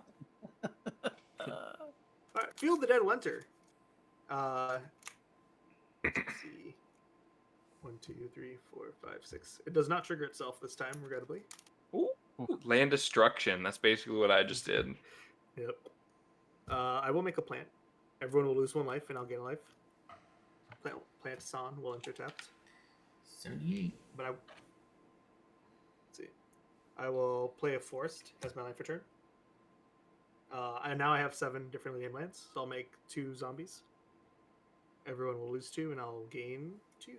All right, Field the Dead will enter. Let's see. 1, 2, 3, 4, 5, 6. It does not trigger itself this time, regrettably.
Ooh, land destruction. That's basically what I just did.
Yep. I will make a plant. Everyone will lose 1 life, and I'll gain a life. Plant San will enter tapped.
78.
But let's see. I will play a forest as my life return. And now I have 7 differently named lands, so I'll make 2 zombies. Everyone will lose 2, and I'll gain 2.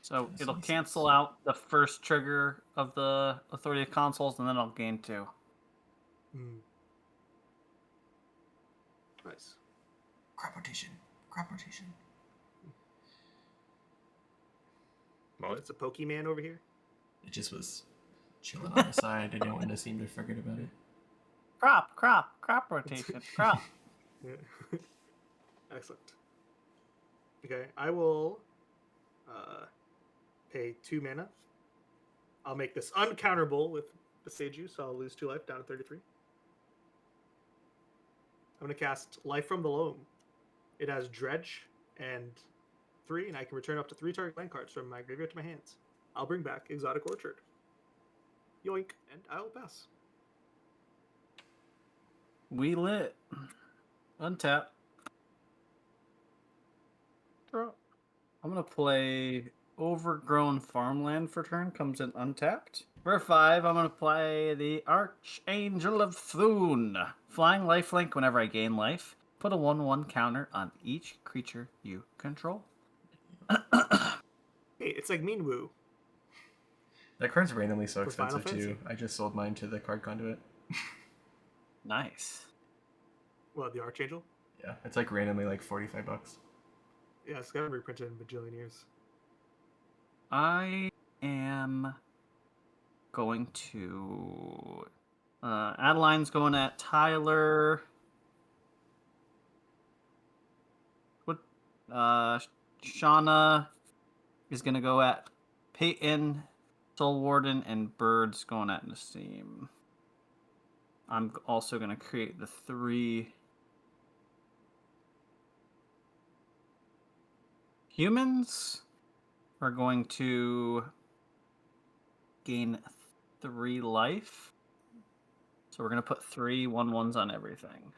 So it'll
76.
cancel out the first trigger of the Authority of Consoles, and then I'll gain 2.
Mm. Nice.
Crop rotation. Crop rotation.
Oh, it's a Pokemon over here.
It just was chilling on the side. I didn't want to seem to forget about it.
Crop rotation, crop.
Yeah. Excellent. Okay, I will pay 2 mana. I'll make this uncounterable with Beseiju, so I'll lose 2 life down to 33. I'm going to cast Life from the Loam. It has Dredge and 3, and I can return up to 3 target land cards from my graveyard to my hands. I'll bring back Exotic Orchard. Yoink, and I'll pass.
We lit. Untap. Draw. I'm gonna play Overgrown Farmland for turn. Comes in untapped. For 5, I'm gonna play the Archangel of Thune. Flying lifelink whenever I gain life. Put a 1/1 counter on each creature you control.
Hey, it's like Minwoo.
That card's randomly so
For Final
expensive too.
Fantasy.
I just sold mine to the card conduit.
Nice.
What, the Archangel?
Yeah, it's like randomly like $45.
Yeah, it's got to be reprinted in a bajillion years.
I am going to. Adeline's going at Tyler. What? Shanna is going to go at Peyton, Soul Warden, and Bird's going at Nassim. I'm also going to create the 3 humans are going to gain 3 life. So we're going to put 3 1/1s on everything.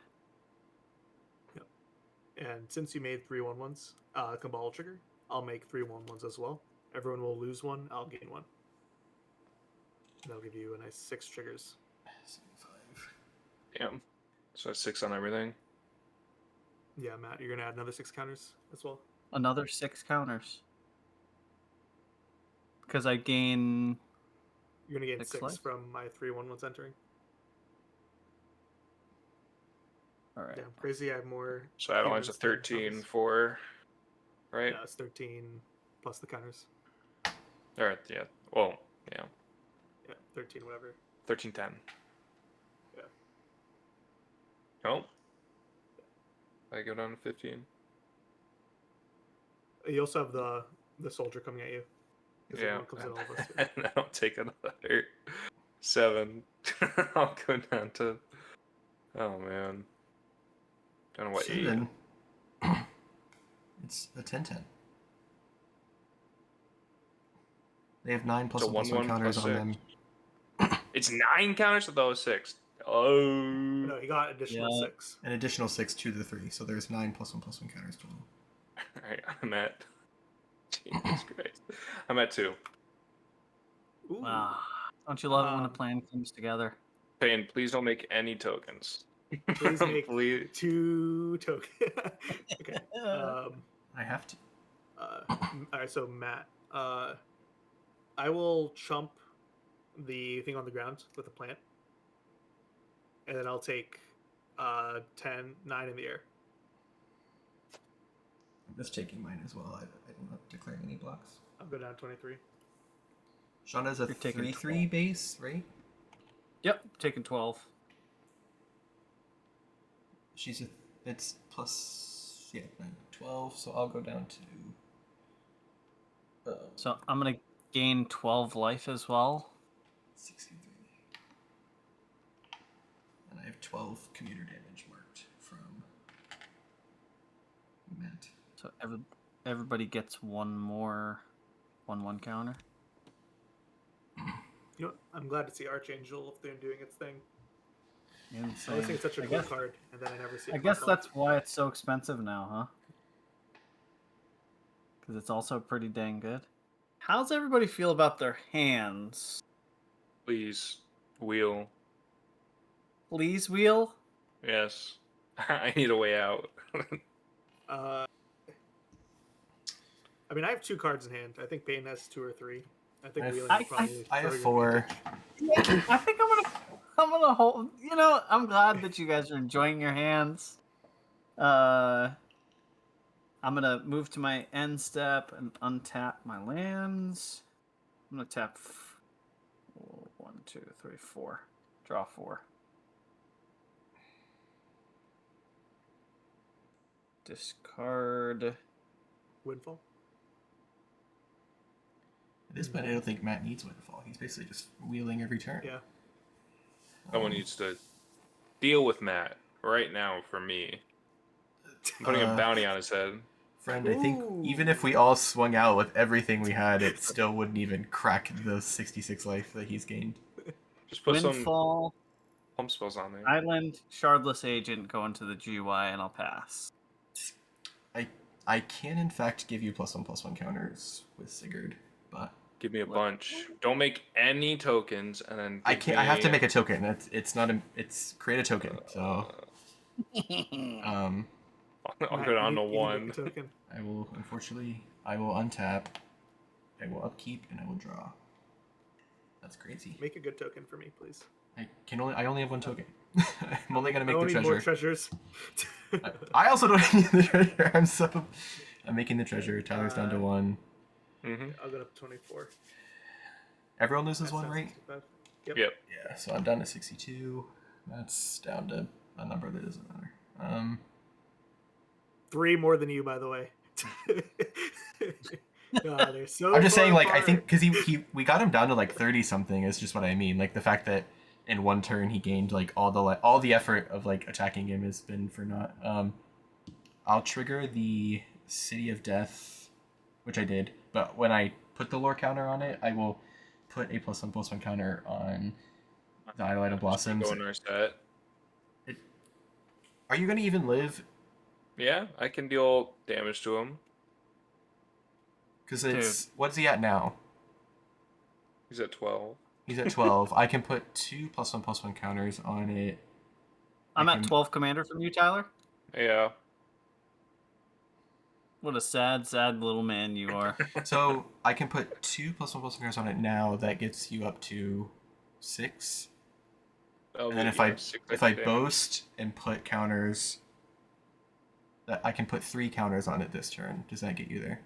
And since you made 3 1/1s, Cabal trigger, I'll make 3 1/1s as well. Everyone will lose 1, I'll gain 1. And that'll give you a nice 6 triggers.
75.
Damn. So 6 on everything.
Yeah, Matt, you're going to add another 6 counters as well.
Another 6 counters. Because I gain.
You're going to gain
6
6
life?
from my 3 1/1s entering.
Alright.
Damn, crazy. I have more.
So that only has a
humans than
13
zombies.
for. Right?
Yeah, it's 13 plus the counters.
Alright, yeah. Well, yeah.
Yeah, 13, whatever.
1310.
Yeah.
Oh. I go down to 15.
You also have the soldier coming at you. 'Cause
Yeah.
everyone comes in all of us.
And I don't take another 7. I'll go down to. Oh man. Down to what, 8?
7. It's a 10-10. They have 9 plus
It's a
1 plus 1
1/1
counters
plus
on
6.
them.
It's 9 counters? I thought it was 6. Oh.
No, he got additional
Yeah.
6.
An additional 6 to the 3, so there's 9 plus 1 plus 1 counters total.
Alright, I'm at. Jesus Christ. I'm at 2.
Ooh.
Ah, don't you love it when a
Um,
plan comes together?
Payne, please don't make any tokens.
Please make
Please.
2 tokens. Okay.
I have to.
All right, so Matt, I will chump the thing on the ground with the plant, and then I'll take 10, 9 in the air.
I'm just taking mine as well. I'm not declaring any blocks.
I'll go down 23.
Shauna's a
You're taking
3/3
12.
base, right?
Yep, taking 12.
She's a. It's plus. Yeah, 12, so I'll go down to.
So I'm gonna gain 12 life as well.
63. And I have 12 commuter damage marked from Matt.
So everybody gets one more 1/1 counter.
You know, what? I'm glad to see Archangel if they're doing its thing. I
Insane.
always think it's such a
I
cool
guess-
card, and then I never see it.
I guess
pop up.
that's why it's so expensive now, huh? Because it's also pretty dang good. How's everybody feel about their hands?
Please. Wheel.
Please, wheel.
Yes. I need a way out.
I mean, I have 2 cards in hand. I think Payne has 2 or 3. I think
I have-
Wheeling
I-
will probably.
I have
throw your
4.
advantage.
I think I'm gonna hold. You know, I'm glad that you guys are enjoying your hands. I'm gonna move to my end step and untap my lands. I'm gonna tap 1, 2, 3, 4. Draw 4. Discard.
Windfall.
At this point, I don't think Matt needs Windfall. He's basically just wheeling every turn.
Yeah.
Someone needs to deal with Matt right now for me. I'm putting a bounty on his head.
Friend, I think
Ooh.
even if we all swung out with everything we had, it still wouldn't even crack the 66 life that he's gained.
Just put some
Windfall.
pump spells on there.
Island. Shardless Agent. Go into the GUI and I'll pass.
I can in fact give you +1/+1 counters with Sigurd, but
Give me a bunch. Don't make any tokens, and then
I
give
can't. I have to
me-
make a token. It's not a. It's create a token. So
I'll
Matt,
go down
you
to
need- you need
1.
a token.
I will unfortunately I will untap. I will upkeep and I will draw. That's crazy.
Make a good token for me, please.
I only have 1 token. I'm only gonna
I
make
don't
the
need more
treasure.
treasures.
I also don't need the treasure. I'm making the treasure. Tyler's down to 1.
Mm-hmm.
I'll go up to 24.
Everyone loses
That's
1, right?
65. Yep.
Yep.
Yeah. So I'm down to 62. That's down to a number that doesn't matter.
3 more than you, by the way. God, they're so
I'm just
far
saying, like, I
apart.
think because we got him down to like 30 something is just what I mean. Like the fact that in 1 turn he gained like all the effort of like attacking him has been for naught. I'll trigger the City of Death, which I did, but when I put the lore counter on it, I will put a +1/+1 counter on the Idolite of Blossoms.
Go in Narset.
Are you gonna even live?
Yeah, I can deal damage to him.
Because it's what's he at now?
He's at 12.
He's at 12. I can put 2 +1/+1 counters on it.
I'm
I
at
can-
12 commander from you, Tyler.
Yeah.
What a sad, sad little man you are.
So I can put 2 +1/+1 counters on it now. That gets you up to 6.
That'll
And then
be,
if
yeah,
I
6
if I
damage.
boast and put counters, that I can put 3 counters on it this turn. Does that get you there?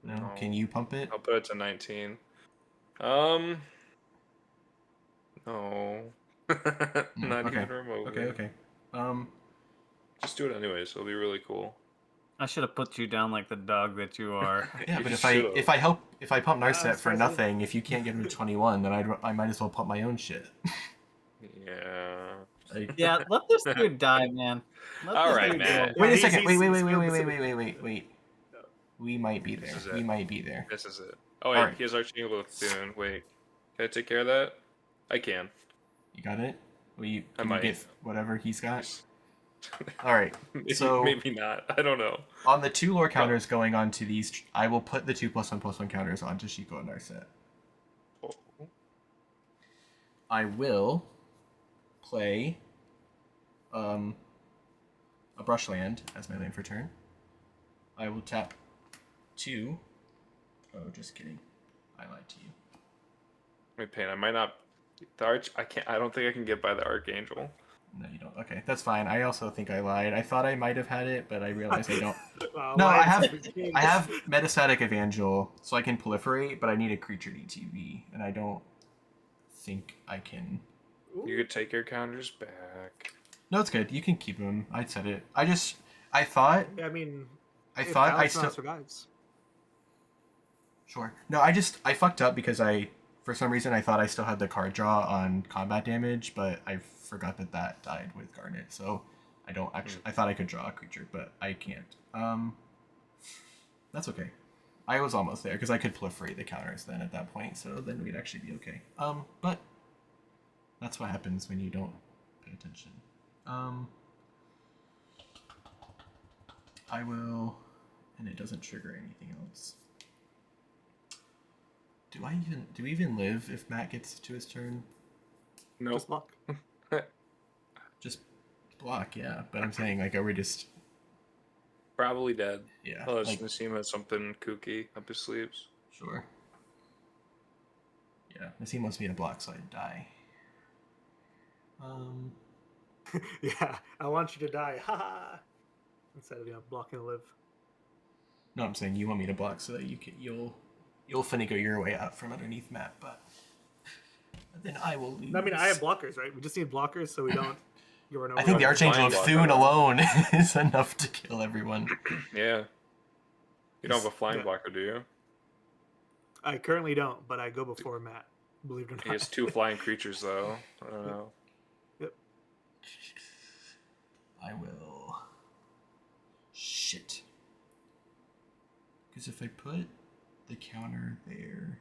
No. Can you pump it?
I'll put it to 19. No. Not
Okay.
even remotely.
Okay.
Just do it anyways. It'll be really cool.
I should have put you down like the dog that you are.
Yeah,
You
but
should've.
if I pump Narset for
surprised
nothing, if you can't get him to 21, then I might as well pump my own shit.
Yeah.
Like,
Yeah, let this dude die, man. Let
All
this
right,
dude
man.
go.
wait a
he's-
second.
he's-
Wait.
he's failed the
Wait. We might be
This
there.
is it.
We might be there.
This is it. Oh
All
wait,
right.
here's Archangel with Thune. Wait, can I take care of that? I can.
You got it? Will you,
I
can you
might.
get whatever he's got? All right.
Maybe,
So
maybe not. I don't know.
on the 2 lore counters going onto these, I will put the 2+1/+1 counters onto Shiko and Narset.
Oh.
I will play a brush land as my land for turn. I will tap 2. Oh, just kidding. I lied to you.
Wait, Pain. I might not. The Arch. I can't. I don't think I can get by the Archangel.
No, you don't. Okay, that's fine. I also think I lied. I thought I might have had it, but I realized I don't.
Wow,
No, I
Lions
have
King.
I have Metastatic Evangel, so I can proliferate, but I need a creature DTV, and I don't think I can.
You could take your counters back.
No, it's good. You can keep them. I said it. I thought
I mean,
I
if
thought I
Alex
still
survives.
sure. No, I fucked up because for some reason I thought I still had the card draw on combat damage, but I forgot that died with Garnet. So I don't actually. I thought I could draw a creature, but I can't. That's okay. I was almost there because I could proliferate the counters then at that point, so then we'd actually be okay. But that's what happens when you don't pay attention. I will, and it doesn't trigger anything else. Do we even live if Matt gets to his turn?
Nope.
Just block.
Just block, yeah. But I'm saying, like, are we just,
Probably dead.
yeah,
Unless
like,
Nassim has something kooky up his sleeves.
sure. Yeah, Nassim wants me to block so I die.
Yeah, I want you to die. Ha ha. Instead of blocking to live.
No, I'm saying you want me to block so that you'll finagle your way out from underneath Matt, but then I will lose.
I mean, I have blockers, right? We just need blockers so we don't.
I think the Archangel of
Flying
Thune
blocker.
alone is enough to kill everyone.
Yeah. You don't have a flying
Yeah.
blocker, do you?
I currently don't, but I go before Matt. Believe it or not.
He has 2 flying creatures, though. I don't know.
Yep.
I will. Shit. Because if I put the counter there,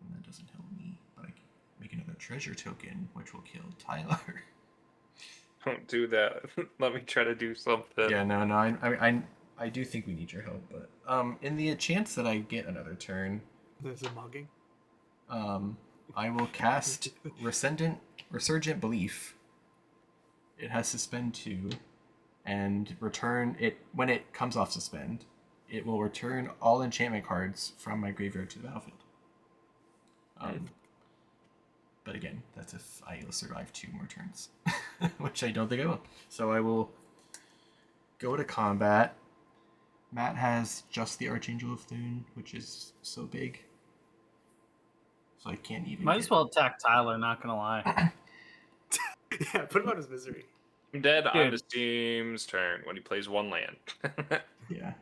then that doesn't help me. But I can make another treasure token, which will kill Tyler.
Don't do that. Let me try to do something.
Yeah, no, I do think we need your help, but in the chance that I get another turn,
There's a mugging.
I will cast Resurgent Belief. It has suspend 2, and return it when it comes off suspend. It will return all enchantment cards from my graveyard to the battlefield. But again, that's if I will survive 2 more turns, which I don't think I will. So I will go to combat. Matt has just the Archangel of Thune, which is so big. So I can't even.
Might as well attack Tyler, not gonna lie.
Yeah, put him on his misery.
I'm dead on
Dude.
his team's turn when he plays 1 land.
Yeah,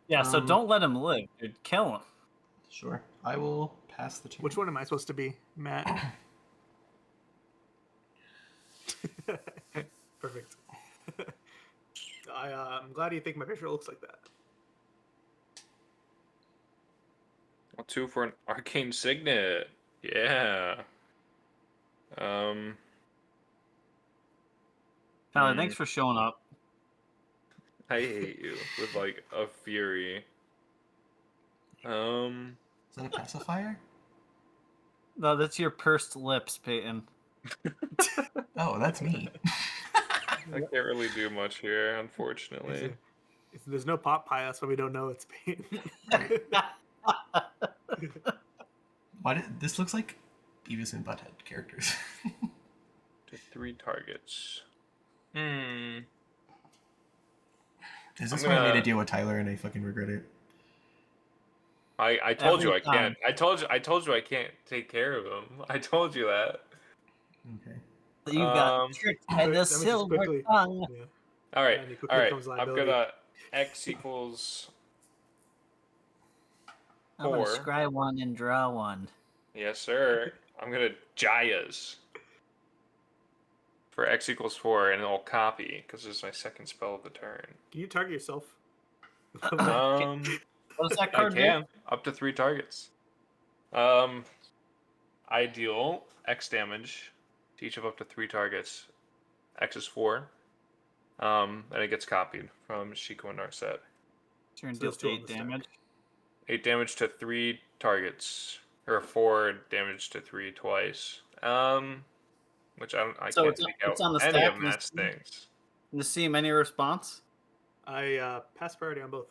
Yeah, so
Um,
don't let him live, dude. Kill him.
sure. I will pass the turn.
Which one am I supposed to be, Matt? Perfect. I'm glad you think my picture looks like that.
2 for an arcane signet. Yeah.
Tyler, thanks for showing up.
I hate you with like a fury.
Is that a pacifier?
No, that's your pursed lips, Peyton.
Oh, that's me.
I can't really do much here, unfortunately.
There's no pot pie, that's why we don't know it's pain.
This looks like Beavis and Butthead characters.
To 3 targets.
Is this
I'm
why I
gonna-
made a deal with Tyler and I fucking regret it?
I told you I
Every time.
can't. I told you I can't take care of him. I told you that.
Okay.
You've got
Um,
tricked by
Let me
the
just
silver
quickly-
tongue.
Yeah.
All right,
And
all
quickly
right.
becomes a
I'm
liability.
gonna X equals
I'm gonna
4.
scry one and draw one.
Yes, sir. I'm gonna Jayas for X equals 4, and it'll copy because this is my second spell of the turn.
Can you target yourself?
Um,
What does that
I
card do?
can up to 3 targets. Um, I deal X damage to each of up to 3 targets. X is 4. And it gets copied from Shiko and Narset.
So you're gonna
So
deal
there's 2 on
8
the stack.
damage.
8 damage to 3 targets, or 4 damage to 3 twice. Which I
So
can't take
it's
out
on the
any
stack.
of Matt's things.
Nassim, any response?
I pass priority on both.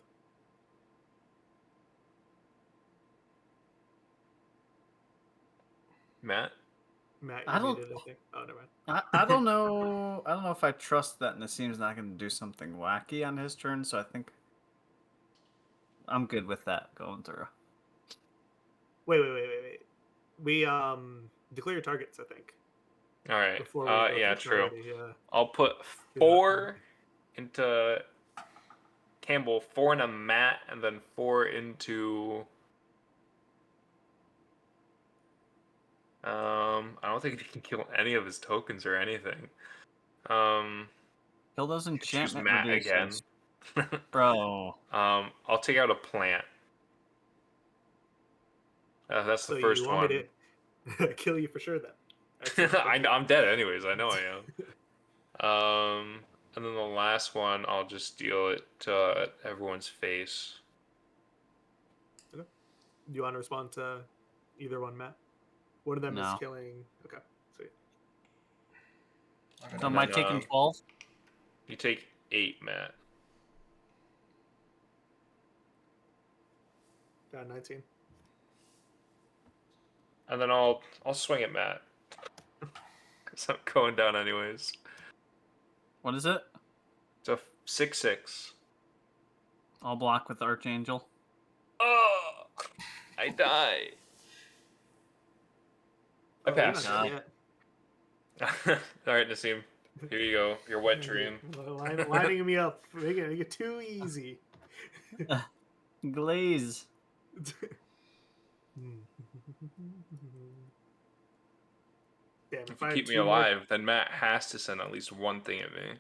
Matt,
Matt,
I
you're
don't.
muted, I think. Oh, never mind.
I don't know. I don't know if I trust that Nassim's not going to do something wacky on his turn. So I think I'm good with that going through.
Wait. We declare your targets, I think,
all right.
before we go
Yeah,
to
true.
priority. Yeah.
I'll put
Do that.
4 into Campbell, 4 into Matt, and then 4 into. I don't think he can kill any of his tokens or anything.
Kill those
Choose
enchantment
Matt again.
reducers, bro.
I'll take out a plant. That's the
So
first
you want
one.
me to kill you for sure then? Excellent. Thank you.
I'm dead anyways. I know I am. And then the last one, I'll just deal it to everyone's face.
Okay. Do you want to respond to either one, Matt? One of them is
No.
killing. Okay, sweet.
So
And
am I
then,
taking 12?
You take 8, Matt.
19.
And then I'll swing at Matt. Cause I'm going down anyways.
What is it?
It's a 6/6.
I'll block with Archangel.
Oh, I die. I
Oh, you're not
pass.
dead
God.
yet.
All right, Nassim. Here you go. Your wet dream.
Lining me up. Make it too easy.
Glaze.
Damn,
If
if
you
I had
keep me
2 more.
alive, then Matt has to send at least one thing at me.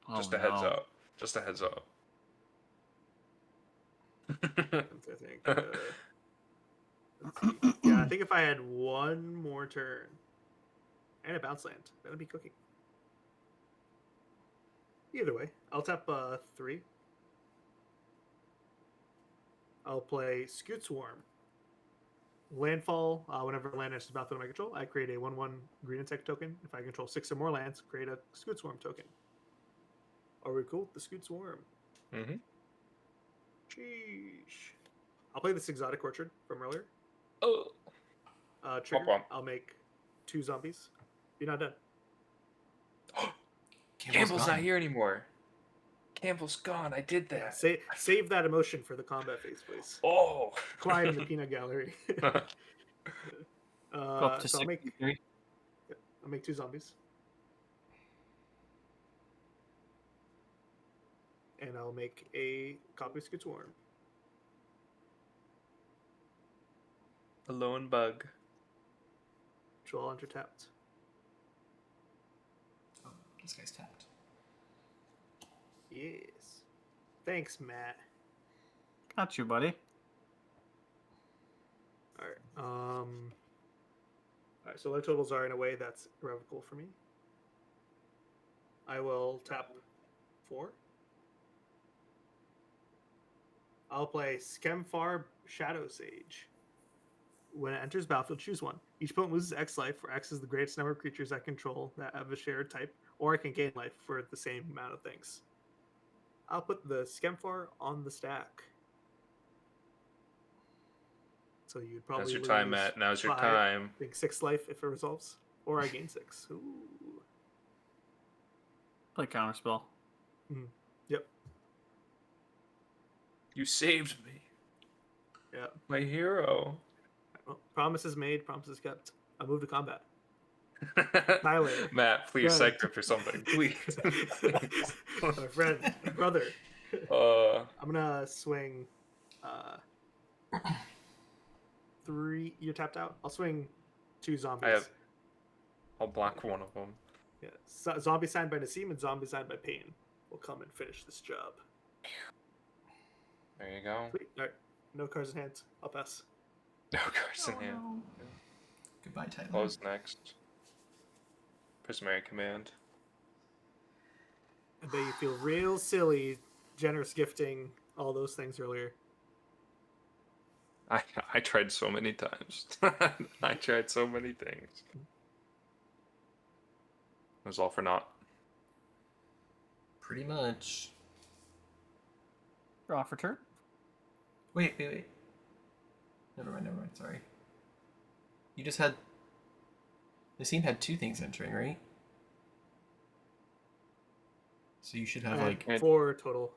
Oh,
Just a
no.
heads up. Just a heads up.
I think. Let's see. Yeah, I think if I had 1 more turn and a bounce land, that'd be cooking. Either way, I'll tap 3. I'll play Scoot Swarm. Landfall, whenever land enters the battlefield under my control, I create a 1/1 green attack token. If I control 6 or more lands, create a Scoot Swarm token. Are we cool with the Scoot Swarm?
Mm-hmm.
Sheesh. I'll play this Exotic Orchard from earlier.
Oh.
Trigger,
Bump.
I'll make 2 zombies. You're not done.
Campbell's not
gone.
here anymore. Campbell's gone. I did
Yeah,
that.
save that emotion for the combat phase, please.
Oh.
Quiet in the peanut gallery.
Go up to
So I'll make
63.
I'll make 2 zombies. And I'll make a copy of Scoot Swarm.
A lone bug.
Which will all enter tapped.
Oh, this guy's tapped.
Yes. Thanks, Matt.
Got you, buddy.
Alright. Alright, so their totals are in a way that's irrevocable for me. I will tap 4. I'll play Skemfar Shadow Sage. When it enters battlefield, choose 1. Each opponent loses X life, where X is the greatest number of creatures I control that have a shared type, or I can gain life for the same amount of things. I'll put the Skemfar on the stack. So you'd probably
Now's your
lose
time, Matt. Now's your
5,
time.
I think 6 life if it resolves, or I gain 6. Ooh.
Play counterspell.
Yep.
You saved me.
Yeah.
My hero.
Well, promises made, promises kept. I move to combat. Tyler.
Matt, please
Friend.
psych for something, please. Please.
My friend, brother.
Uh,
I'm gonna swing 3. You're tapped out. I'll swing 2 zombies.
I'll block one of them.
Yeah. Zombie signed by Nassim and zombie signed by Payne will come and finish this job.
There you go.
Sweet. All right. No cards in hand. I'll pass.
No cards in hand.
no.
Goodbye, Tyler.
Close next. Prismary command.
I bet you feel real silly, generous gifting, all those things earlier.
I tried so many times. I tried so many things. It was all for naught.
Pretty much.
Draw for turn.
Wait. Never mind. Sorry. You just had... Nassim had 2 things entering, right? So you should have,
I
like...
had 4 total.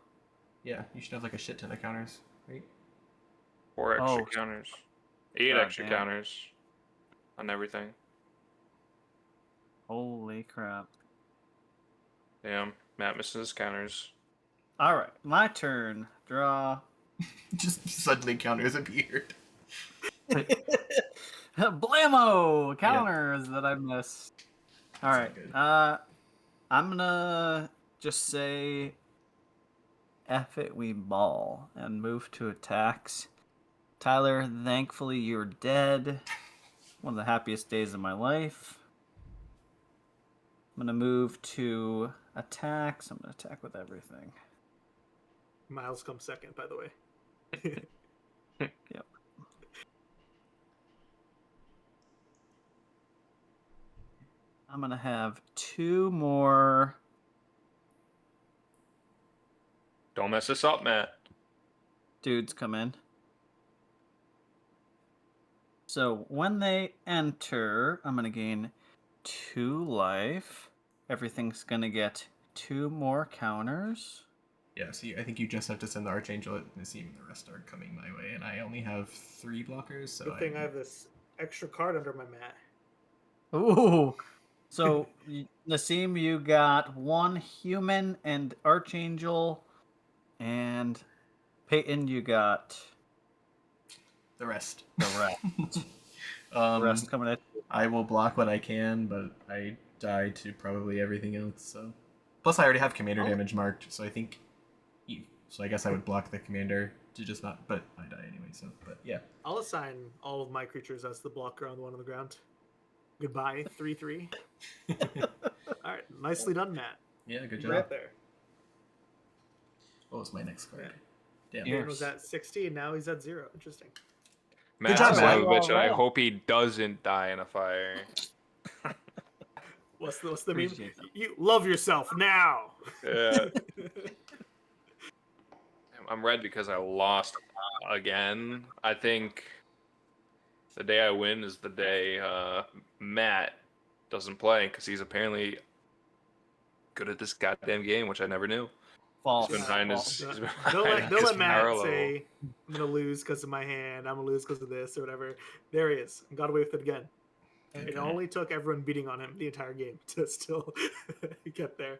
Yeah, you should have, like, a shit ton of counters, right?
4 extra
Oh.
counters. 8
God
extra
damn.
counters. On everything.
Holy crap.
Damn. Matt misses his counters.
All right, my turn. Draw.
Just suddenly counters appeared.
Blammo! Counters that I missed. All
That's
right.
not good.
I'm gonna just say, F it, we ball, and move to attacks. Tyler, thankfully you're dead. One of the happiest days of my life. I'm gonna move to attacks. I'm gonna attack with everything.
Miles comes second, by the way.
Yep. I'm gonna have 2 more.
Don't mess this up, Matt.
Dudes come in. So when they enter, I'm gonna gain 2 life. Everything's gonna get 2 more counters.
Yeah, see, I think you just have to send the Archangel at Nassim and the rest are coming my way, and I only have 3 blockers, so
Good thing I have this extra card under my mat.
Ooh. So Nassim, you got 1 human and Archangel, and Peyton, you got
the rest.
the rest.
The
Rest coming at you.
I will block what I can, but I die to probably everything else, so... Plus, I already have commander damage marked, so I think... So I guess I would block the commander to just not... But I die anyway, so... But yeah.
I'll assign all of my creatures as the blocker on the one on the ground. Goodbye, 3/3. All right, nicely done, Matt.
Yeah, good
You're
job.
right there.
What was my next card? Damn.
Yeah.
Payne was at 60, and now he's at 0. Interesting.
Matt's
job,
a son
Matt.
of a bitch, and I
Alright.
hope he doesn't die in a fire.
What's the meme?
Appreciate that.
You love yourself now.
Yeah. I'm red because I lost again. I think the day I win is the day Matt doesn't play because he's apparently good at this goddamn game, which I never knew.
False.
He's been behind his.
False.
He's been
Don't
behind
let
his
Matt
power level.
say I'm gonna lose because of my hand. I'm gonna lose because of this or whatever. There he is. Got away with it again. It only took everyone beating on him the entire game to still get there.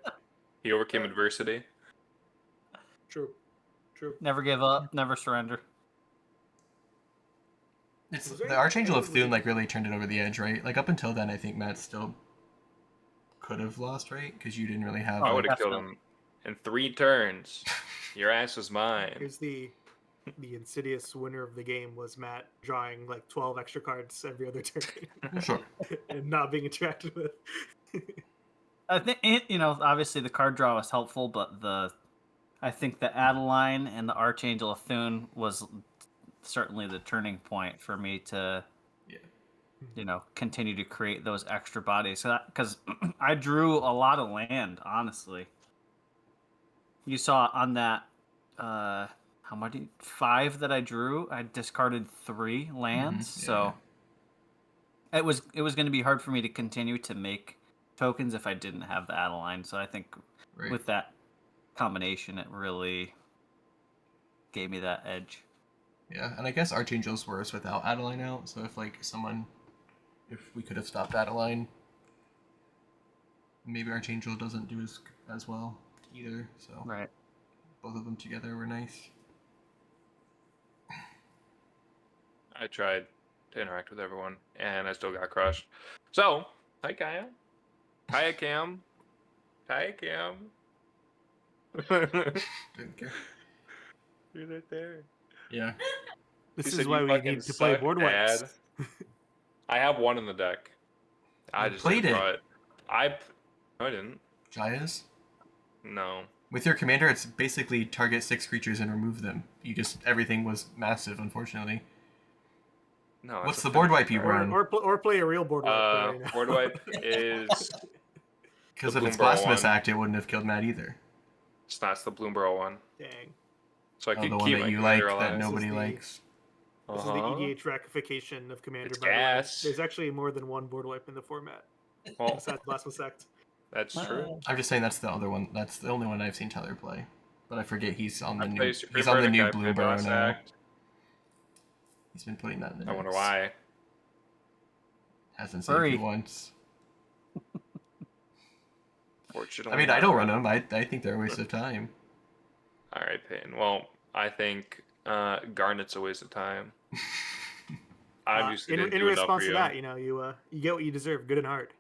He overcame adversity.
True.
Never give up. Never surrender.
It's,
Was there
the
any-
Archangel of
anyone
Thune like really turned it over the edge, right? Like up until then, I think Matt still could have lost, right? Because you didn't really have.
I
Oh,
would have killed
definitely.
him in 3 turns. Your ass was mine.
Here's the insidious winner of the game was Matt drawing like 12 extra cards every other turn
Sure.
and not being interacted with.
I think obviously the card draw was helpful, but I think the Adeline and the Archangel of Thune was certainly the turning point for me to,
Yeah.
continue to create those extra bodies. Because I drew a lot of land, honestly. You saw on that, how many? 5 that I drew. I discarded 3 lands,
Mhm, yeah,
so it was going to be hard for me to continue to make tokens if I didn't have the Adeline. So I think
Right.
with that combination, it really gave me that edge.
Yeah, and I guess Archangel's worse without Adeline out. So if we could have stopped Adeline, maybe Archangel doesn't do as well either. So
Right.
both of them together were nice.
I tried to interact with everyone, and I still got crushed. So, hi Kaya. Kaya Cam. Kaya Cam.
Didn't care.
You're right there.
Yeah.
This
He
is
said,
why
"You
we
fucking
need to play
suck,
board wipes.
Dad." I have one in the deck. I
You
just
played
didn't draw
it.
it. No, I didn't.
Jayas?
No.
With your commander, it's basically target 6 creatures and remove them. Everything was massive, unfortunately.
No.
What's
That's a
the board
finish
wipe you
card.
run?
Or play a real board wipe right now.
Board wipe is
Because
the
of its
Bloomburrow
Blasphemous
one.
Act, it wouldn't have killed Matt either.
It's not the Bloomburrow one.
Dang.
So I
Oh,
could
the one
keep
that
my
you
commander
like that
alive.
nobody
the-
likes.
This is the EDH ratification of Commander,
It's
by the way.
gas.
There's actually more than one board wipe in the format,
Well,
besides Blasphemous Act.
that's true.
I'm just saying that's the other one. That's the only one I've seen Tyler play. But I forget he's on the
I
new.
play Supreme
He's on the
Verdict,
new
I play
Bloomburrow
Boss
now.
Act.
He's been putting that in the
I wonder
notes.
why.
Hasn't saved
Hurry.
you once.
Fortunately.
I mean, I don't run them. I think they're a waste of time.
Alright, Payne. Well, I think Garnet's a waste of time. Obviously,
In
didn't do enough
response
for
to
you.
that, you get what you deserve, good and hard.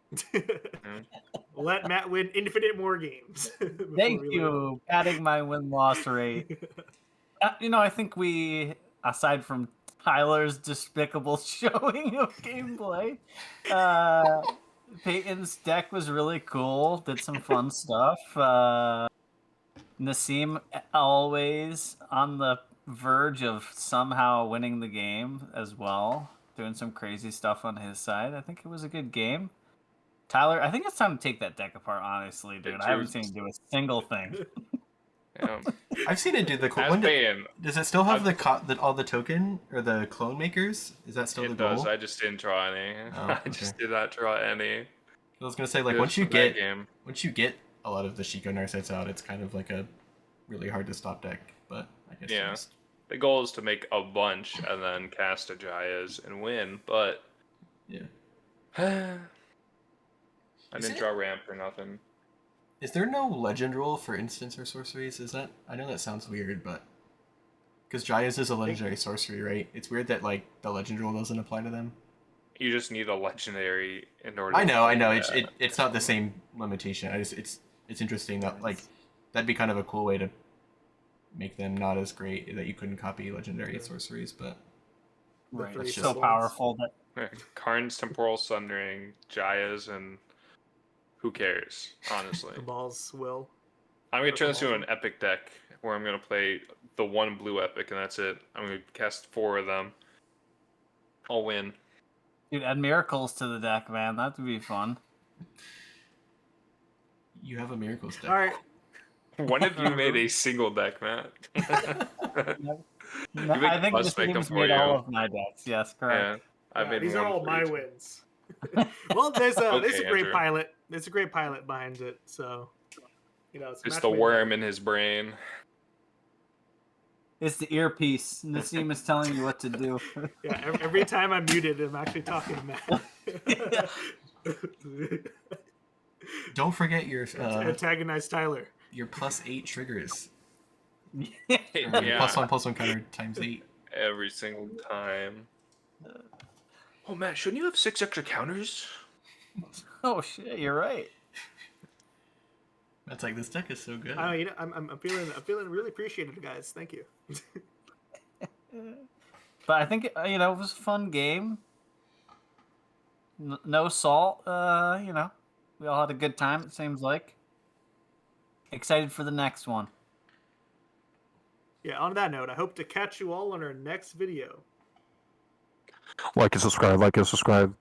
Let Matt win infinite more games. before
Thank
we leave.
you, padding my win-loss rate. I think we, aside from Tyler's despicable showing of gameplay, Peyton's deck was really cool. Did some fun stuff. Nassim always on the verge of somehow winning the game as well, doing some crazy stuff on his side. I think it was a good game. Tyler, I think it's time to take that deck apart, honestly, dude. I haven't seen it do a single thing.
Yeah.
I've seen it do the.
As Payne,
Does it still have all the token or the clone makers? Is that still the
it
goal?
does. I just didn't draw any.
Oh,
I just did not draw any.
I was gonna say, like,
Just
once you
for that
get
game.
a lot of the Shiko Narsets out, it's kind of like a really hard to stop deck. But I guess
Yeah.
just...
The goal is to make a bunch and then cast a Jayas and win, but
yeah.
I
Is
didn't
it-
draw ramp or nothing.
Is there no legend rule for instants or sorceries? Is that... I know that sounds weird, but... Because Jayas is a legendary sorcery, right? It's weird that, like, the legend rule doesn't apply to them.
You just need a legendary in order.
I know.
to
It's not the same limitation. It's interesting that, like, that'd be kind of a cool way to make them not as great, that you couldn't copy legendary sorceries, but...
Right.
three
It's so
symbols.
powerful that
Karn's Temporal Sundering, Jayas, and who cares, honestly.
Cabal's will.
I'm going to turn this into an epic deck where I'm going to play the one blue epic, and that's it. I'm going to cast 4 of them. I'll win.
dude, add miracles to the deck, man. That would be fun.
You have a Miracles deck.
All right.
When have you made a single deck, Matt?
No,
make
I think
us
this
make them
team's
for
made all
you.
of my decks. Yes, correct.
Yeah, I made
These
one
are all
for
my
each.
wins. Well, there's a
Okay,
great
Andrew.
pilot. There's a great pilot behind it. So, it's
It's
match
the
made
worm
better.
in his brain.
It's the earpiece. Nassim is telling you what to do.
Yeah, every time I'm muted, I'm actually talking to Matt.
Don't forget your
Antagonize Tyler.
+8 triggers.
Yeah.
Or
Yeah.
+1/+1 counter ×8.
Every single time. Oh, Matt, shouldn't you have 6 extra counters?
Oh shit, you're right.
That's like, this deck is so good.
I'm feeling really appreciated, guys. Thank you.
But I think it was a fun game. No salt. We all had a good time. It seems like. Excited for the next one.
Yeah. On that note, I hope to catch you all on our next video.
Like and subscribe, like and subscribe.